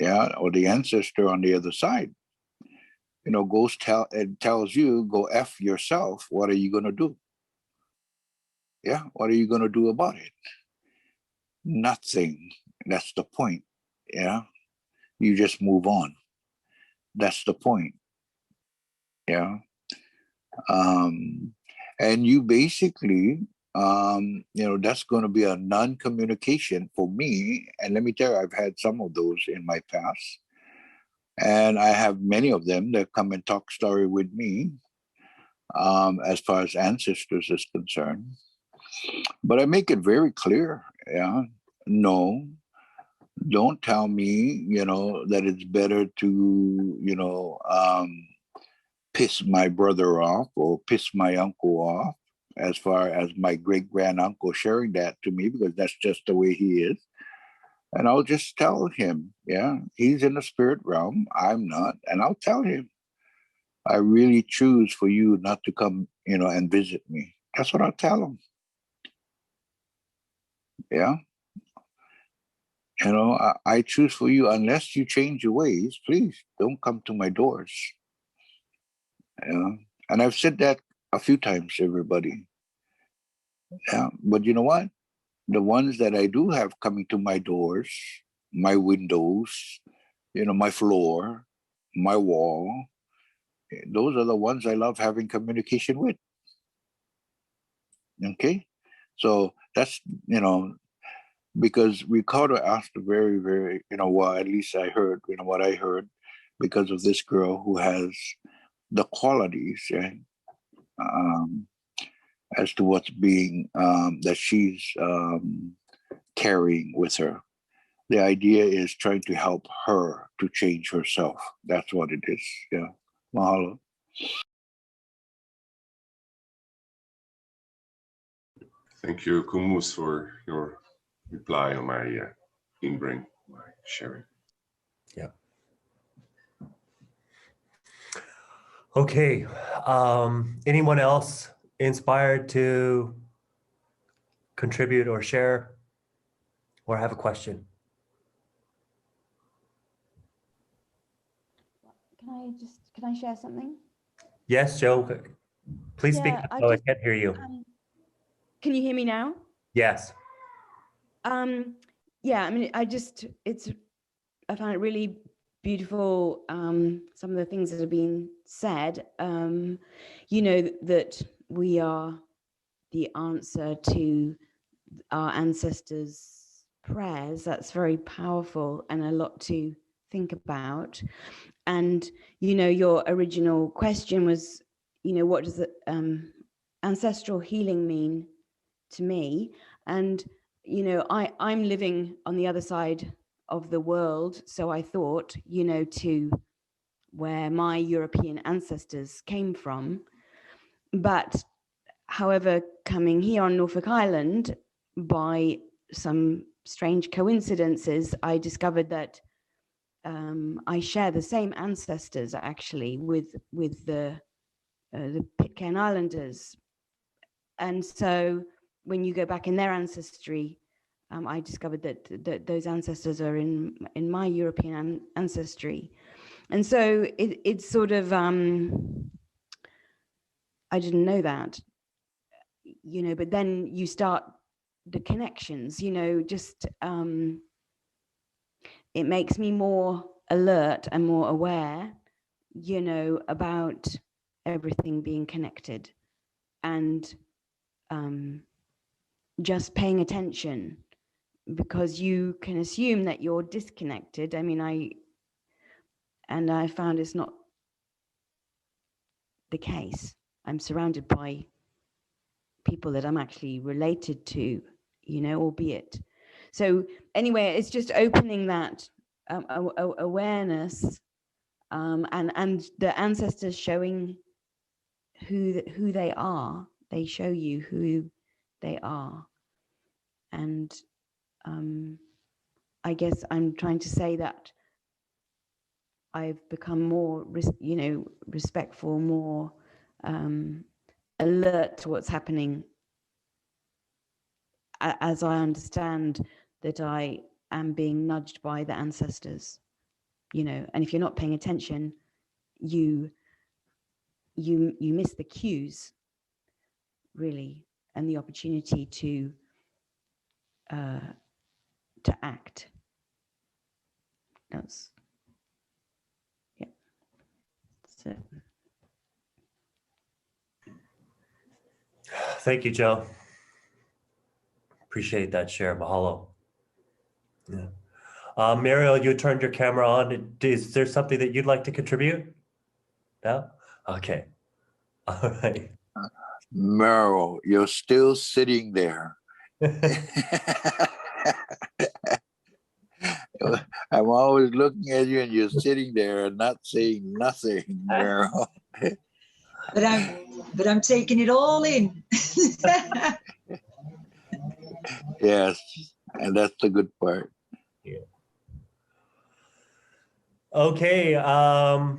or the ancestor on the other side, tells you, go F yourself, what are you going to do? Yeah, what are you going to do about it? Nothing. That's the point. Yeah, you just move on. That's the point. Yeah. And you basically, that's going to be a non-communication for me. And let me tell you, I've had some of those in my past. And I have many of them that come and talk story with me, as far as ancestors is concerned. But I make it very clear, no, don't tell me, that it's better to, piss my brother off or piss my uncle off, as far as my great-grand-uncle sharing that to me, because that's just the way he is. And I'll just tell him, he's in the spirit realm, I'm not. And I'll tell him, I really choose for you not to come, and visit me. That's what I'll tell him. Yeah. I choose for you, unless you change your ways, please don't come to my doors. And I've said that a few times, everybody. Yeah. But you know what? The ones that I do have coming to my doors, my windows, my floor, my wall, those are the ones I love having communication with. Okay? So that's, because Ricardo asked a very, very, well, at least I heard, what I heard, because of this girl who has the qualities, as to what's being, that she's carrying with her. The idea is trying to help her to change herself. That's what it is. Yeah. Mahalo. Thank you, Kumu, for your reply on my in-bring, my sharing. Yeah. Okay. Anyone else inspired to contribute or share or have a question? Can I share something? Yes, Joe. Please speak up, though I can't hear you. Can you hear me now? Yes. Yeah, I mean, I found it really beautiful, some of the things that have been said, you know, that we are the answer to our ancestors' prayers. That's very powerful and a lot to think about. And, you know, your original question was, you know, what does ancestral healing mean to me? And, you know, I'm living on the other side of the world. So I thought, you know, to where my European ancestors came from. But however, coming here on Norfolk Island, by some strange coincidences, I discovered that I share the same ancestors actually with the Pitcairn Islanders. And so when you go back in their ancestry, I discovered that those ancestors are in my European ancestry. And so it's sort of, I didn't know that, you know, but then you start the connections, you know, just, it makes me more alert and more aware, you know, about everything being connected and just paying attention, because you can assume that you're disconnected. I mean, I found it's not the case. I'm surrounded by people that I'm actually related to, you know, albeit. So anyway, it's just opening that awareness, and the ancestors showing who they are. They show you who they are. And I guess I'm trying to say that I've become more, you know, respectful, more alert to what's happening, as I understand that I am being nudged by the ancestors, you know. And if you're not paying attention, you miss the cues, really, and the opportunity to act. That's it. Thank you, Joe. Appreciate that share. Mahalo. Yeah. Mariel, you turned your camera on. Is there something that you'd like to contribute? No? Okay. All right. Meryl, you're still sitting there. I'm always looking at you and you're sitting there and not saying nothing, Meryl. But I'm taking it all in. Yes, and that's the good part. Yeah. Okay. I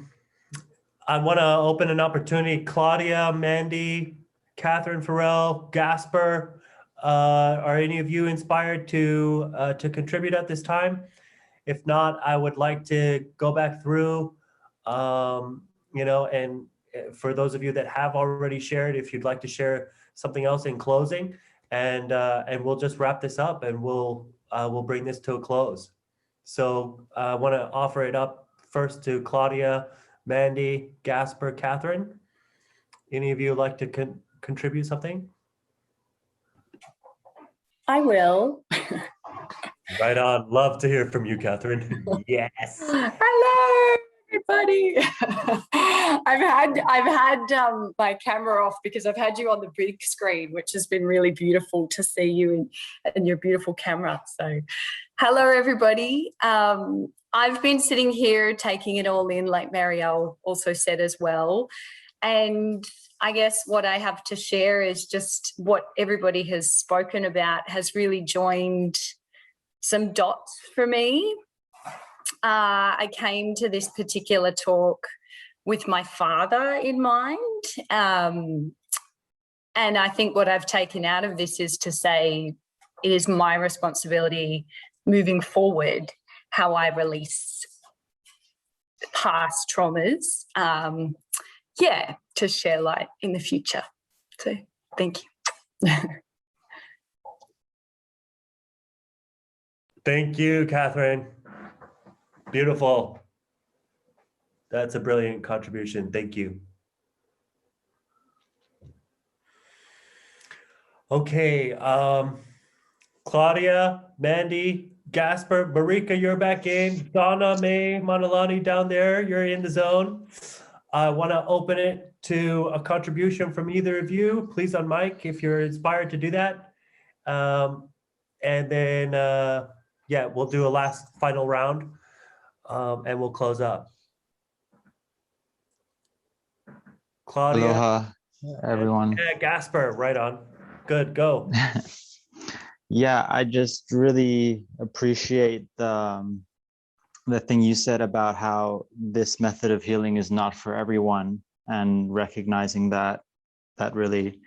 want to open an opportunity. Claudia, Mandy, Catherine Farrell, Gasper, are any of you inspired to contribute at this time? If not, I would like to go back through, you know, and for those of you that have already shared, if you'd like to share something else in closing, and we'll just wrap this up, and we'll bring this to a close. So I want to offer it up first to Claudia, Mandy, Gasper, Catherine. Any of you like to contribute something? I will. Right on. Love to hear from you, Catherine. Yes. Hello, everybody. I've had my camera off because I've had you on the big screen, which has been really beautiful to see you in your beautiful camera. So, hello, everybody. I've been sitting here taking it all in, like Marielle also said as well. And I guess what I have to share is just what everybody has spoken about has really joined some dots for me. I came to this particular talk with my father in mind. And I think what I've taken out of this is to say it is my responsibility moving forward how I release past traumas, to share light in the future. So thank you. Thank you, Catherine. Beautiful. That's a brilliant contribution. Thank you. Okay, Claudia, Mandy, Gasper, Marika, you're back in. Donna, May, Manalani down there, you're in the zone. I want to open it to a contribution from either of you. Please unmic if you're inspired to do that. And then, we'll do a last final round and we'll close up. Claudia. Aloha, everyone. Yeah, Gasper, right on. Good, go. Yeah, I just really appreciate the thing you said about how this method of healing is not for everyone, and recognizing that really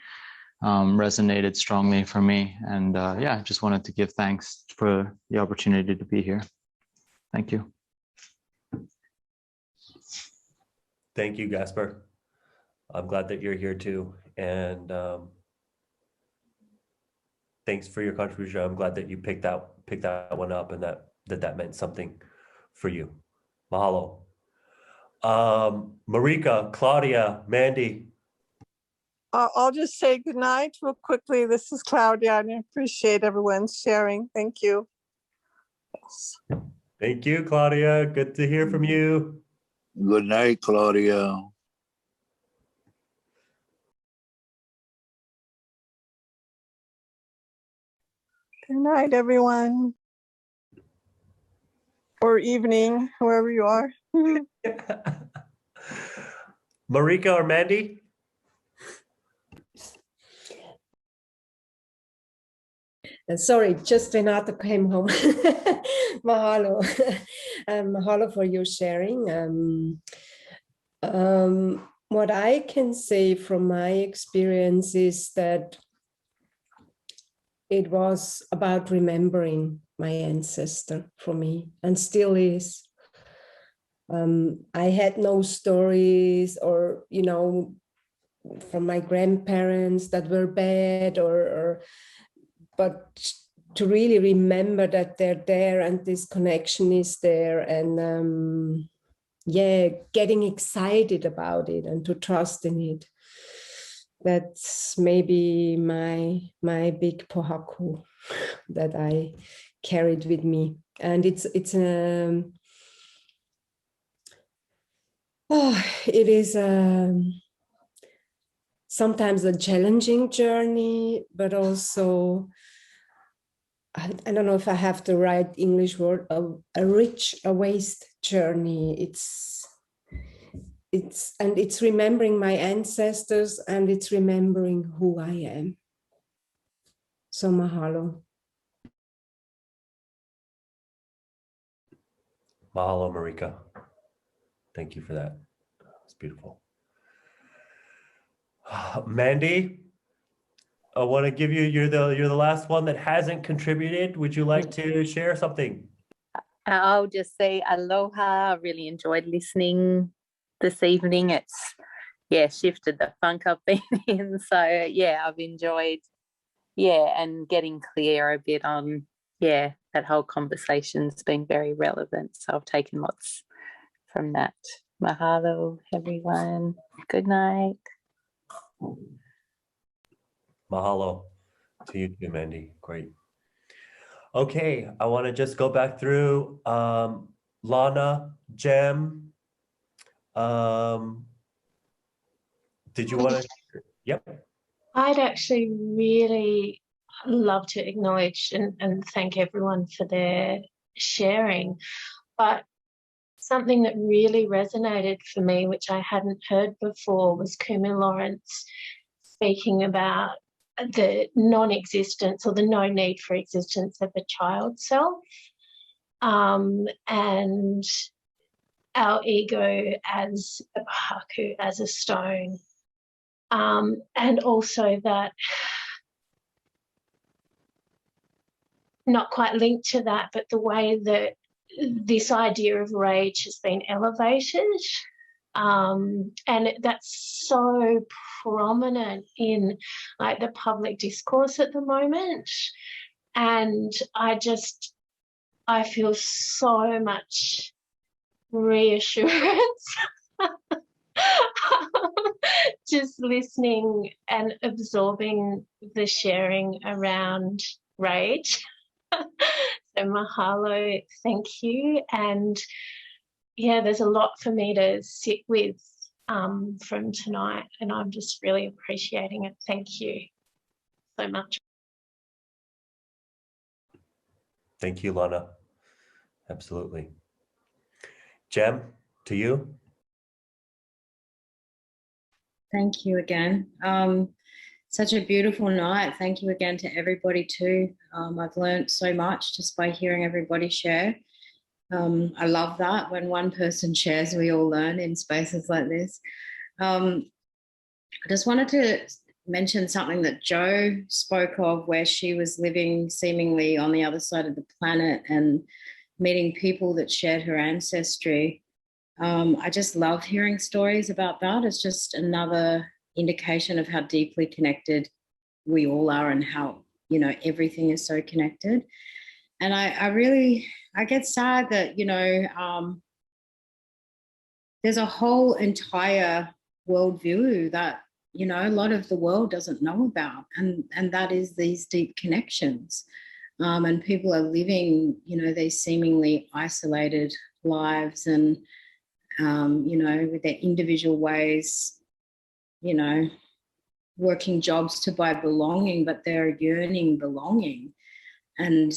resonated strongly for me. And I just wanted to give thanks for the opportunity to be here. Thank you. Thank you, Gasper. I'm glad that you're here too. And thanks for your contribution. I'm glad that you picked that one up and that meant something for you. Mahalo. Marika, Claudia, Mandy. I'll just say good night real quickly. This is Claudia, and I appreciate everyone's sharing. Thank you. Yes. Thank you, Claudia. Good to hear from you. Good night, Claudia. Good night, everyone. Or evening, wherever you are. Marika or Mandy? Sorry, just Renata came home. Mahalo. Mahalo for your sharing. What I can say from my experience is that it was about remembering my ancestor for me, and still is. I had no stories or, from my grandparents that were bad but to really remember that they're there and this connection is there, and getting excited about it and to trust in it. That's maybe my big pohaku that I carried with me. And it is sometimes a challenging journey, but also, I don't know if I have the right English word, a rich, a waste journey. It's remembering my ancestors, and it's remembering who I am. So mahalo. Mahalo, Marika. Thank you for that. It's beautiful. Mandy, I want to give you, you're the last one that hasn't contributed. Would you like to share something? I'll just say aloha. I really enjoyed listening this evening. It's shifted the funk I've been in. So I've enjoyed and getting clear a bit on that whole conversation's been very relevant. So I've taken lots from that. Mahalo, everyone. Good night. Mahalo to you too, Mandy. Great. Okay, I want to just go back through Lana, Jem. Did you want to? Yep. I'd actually really love to acknowledge and thank everyone for their sharing, but something that really resonated for me, which I hadn't heard before, was Kumu Lawrence speaking about the non-existence or the no need for existence of a child self. and our ego as a pahaku, as a stone. And also that, not quite linked to that, but the way that this idea of rage has been elevated. And that's so prominent in like the public discourse at the moment. And I feel so much reassurance just listening and absorbing the sharing around rage. So mahalo, thank you. And yeah, there's a lot for me to sit with from tonight, and I'm just really appreciating it. Thank you so much. Thank you, Lana. Absolutely. Jem, to you. Thank you again. Such a beautiful night. Thank you again to everybody too. I've learned so much just by hearing everybody share. I love that when one person shares, we all learn in spaces like this. I just wanted to mention something that Jo spoke of, where she was living seemingly on the other side of the planet and meeting people that shared her ancestry. I just love hearing stories about that. It's just another indication of how deeply connected we all are and how, you know, everything is so connected. And I get sad that, you know, there's a whole entire worldview that, you know, a lot of the world doesn't know about, and that is these deep connections. And people are living, you know, these seemingly isolated lives and, you know, with their individual ways, you know, working jobs to buy belonging, but they're yearning belonging. And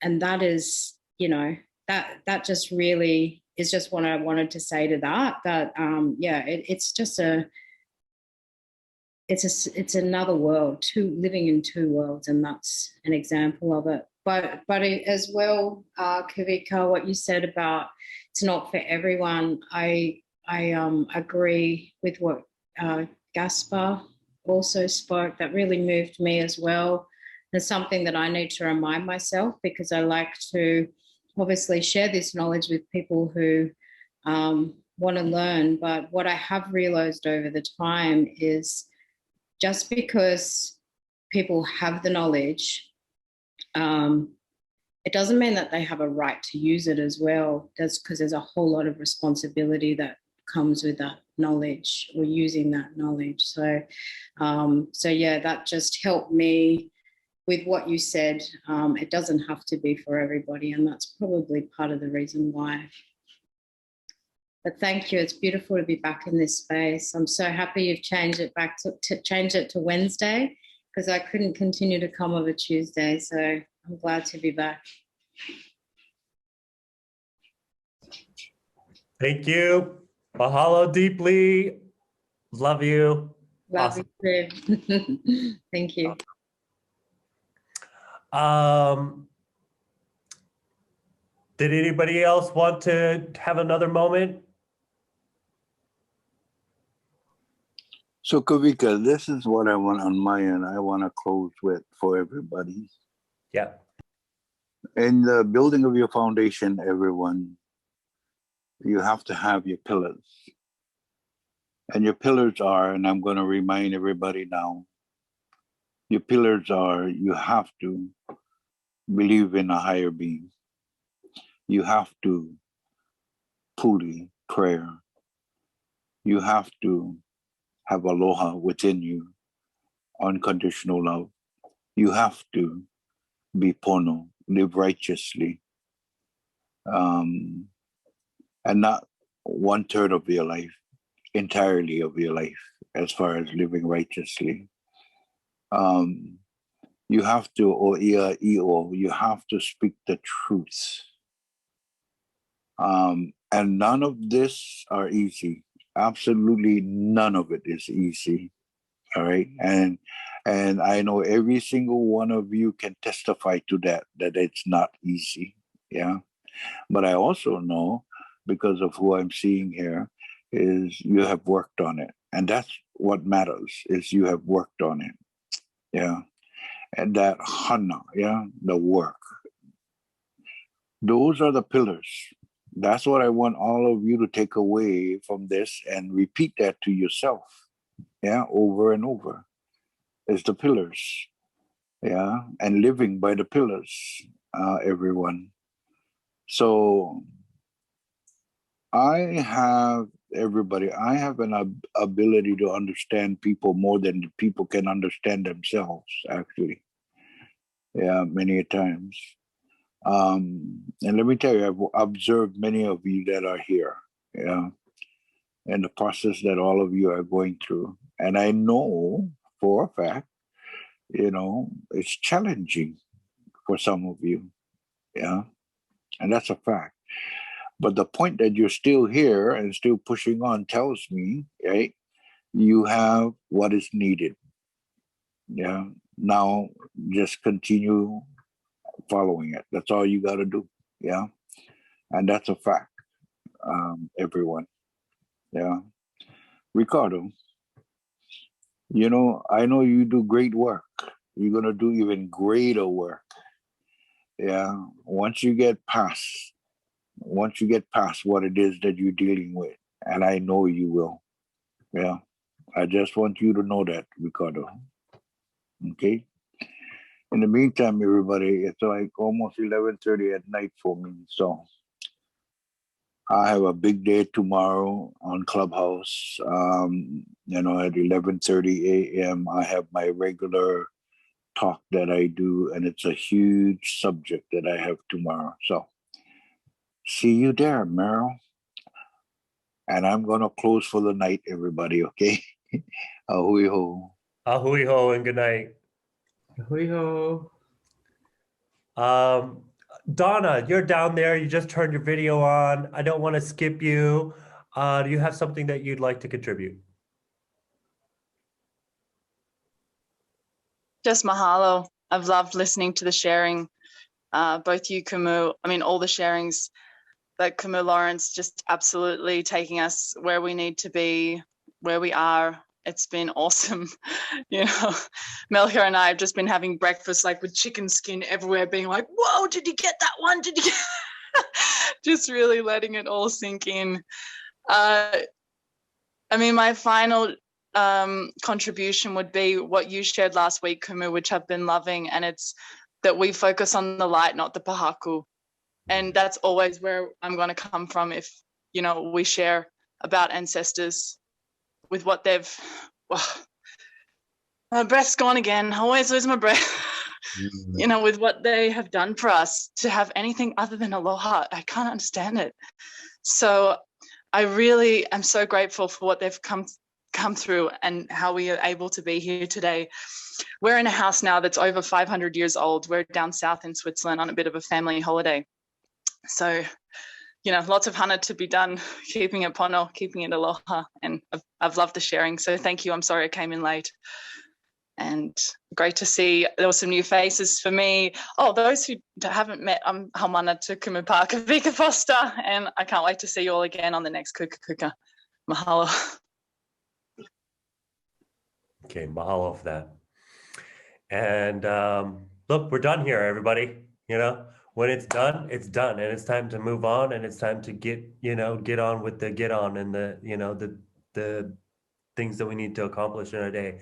that is, you know, that just really is just what I wanted to say to that, yeah, it's just it's another world, living in two worlds, and that's an example of it. But as well, Kawika, what you said about it's not for everyone, I agree with what Gaspar also spoke. That really moved me as well. It's something that I need to remind myself, because I like to obviously share this knowledge with people who want to learn. But what I have realized over the time is just because people have the knowledge, it doesn't mean that they have a right to use it as well. That's because there's a whole lot of responsibility that comes with that knowledge or using that knowledge. So yeah, that just helped me with what you said. It doesn't have to be for everybody, and that's probably part of the reason why. But thank you. It's beautiful to be back in this space. I'm so happy you've changed it back to change it to Wednesday, because I couldn't continue to come over Tuesday. So I'm glad to be back. Thank you. Mahalo deeply. Love you. Love you too. Thank you. Did anybody else want to have another moment? So Kawika, this is what I want on my end. I want to close with for everybody. Yeah. In the building of your foundation, everyone, you have to have your pillars. And your pillars are, and I'm going to remind everybody now, your pillars are, you have to believe in a higher being. You have to puri, prayer. You have to have aloha within you, unconditional love. You have to be pono, live righteously, and not 1/3 of your life, entirely of your life, as far as living righteously. You have to, you have to speak the truth. And none of this are easy. Absolutely none of it is easy. All right. And I know every single one of you can testify to that it's not easy. Yeah. But I also know, because of who I'm seeing here, is you have worked on it. And that's what matters, is you have worked on it. Yeah. And that hana, yeah, the work. Those are the pillars. That's what I want all of you to take away from this and repeat that to yourself. Yeah, over and over. It's the pillars. Yeah, and living by the pillars, everyone. So I have an ability to understand people more than people can understand themselves, actually. Yeah, many times. And let me tell you, I've observed many of you that are here, yeah, and the process that all of you are going through. And I know for a fact, it's challenging for some of you, yeah, and that's a fact. But the point that you're still here and still pushing on tells me, right, you have what is needed. Yeah. Now just continue following it. That's all you got to do. Yeah. And that's a fact, everyone. Yeah. Ricardo, I know you do great work. You're going to do even greater work. Yeah. Once you get past what it is that you're dealing with, and I know you will. Yeah. I just want you to know that, Ricardo. Okay? In the meantime, everybody, it's like almost 11:30 at night for me. So I have a big day tomorrow on Clubhouse. At 11:30 a.m., I have my regular talk that I do, and it's a huge subject that I have tomorrow. So see you there, Meryl. And I'm going to close for the night, everybody, okay? Ahui ho. Ahui ho and good night. Ahui ho. Donna, you're down there. You just turned your video on. I don't want to skip you. Do you have something that you'd like to contribute? Just mahalo. I've loved listening to the sharing. Both you, Kumu, all the sharings, but Kumu Lawrence just absolutely taking us where we need to be, where we are. It's been awesome. Melchior and I have just been having breakfast like with chicken skin everywhere, being like, whoa, did you get that one? Did you get just really letting it all sink in. My final contribution would be what you shared last week, Kumu, which I've been loving, and it's that we focus on the light, not the pahaku. And that's always where I'm going to come from if, we share about ancestors with what they've, my breath's gone again. I always lose my breath. With what they have done for us, to have anything other than aloha, I can't understand it. So I really am so grateful for what they've come through and how we are able to be here today. We're in a house now that's over 500 years old. We're down south in Switzerland on a bit of a family holiday. So, lots of hana to be done, keeping it pono, keeping it aloha, and I've loved the sharing. So thank you. I'm sorry I came in late. And great to see there were some new faces for me. Oh, those who haven't met, I'm Haumana to Kumu Kawika Foster, and I can't wait to see you all again on the next Kukakuka. Mahalo. Okay, mahalo for that. And look, we're done here, everybody. When it's done, it's done, and it's time to move on, and it's time to get on with the get on and the things that we need to accomplish in a day.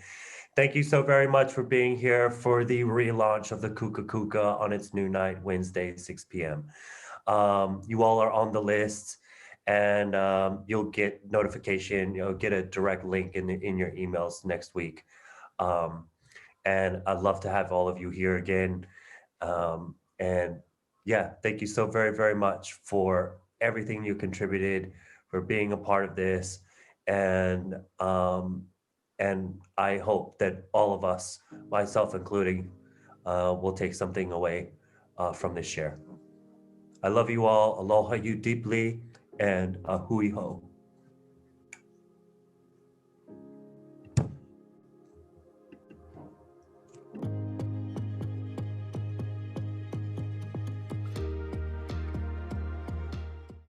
Thank you so very much for being here for the relaunch of the Kukakuka on its new night, Wednesday, 6 p.m. You all are on the list, and you'll get notification. You'll get a direct link in your emails next week. And I'd love to have all of you here again. And yeah, thank you so very, very much for everything you contributed, for being a part of this. And I hope that all of us, myself including, will take something away from this share. I love you all. Aloha you deeply, and hui ho.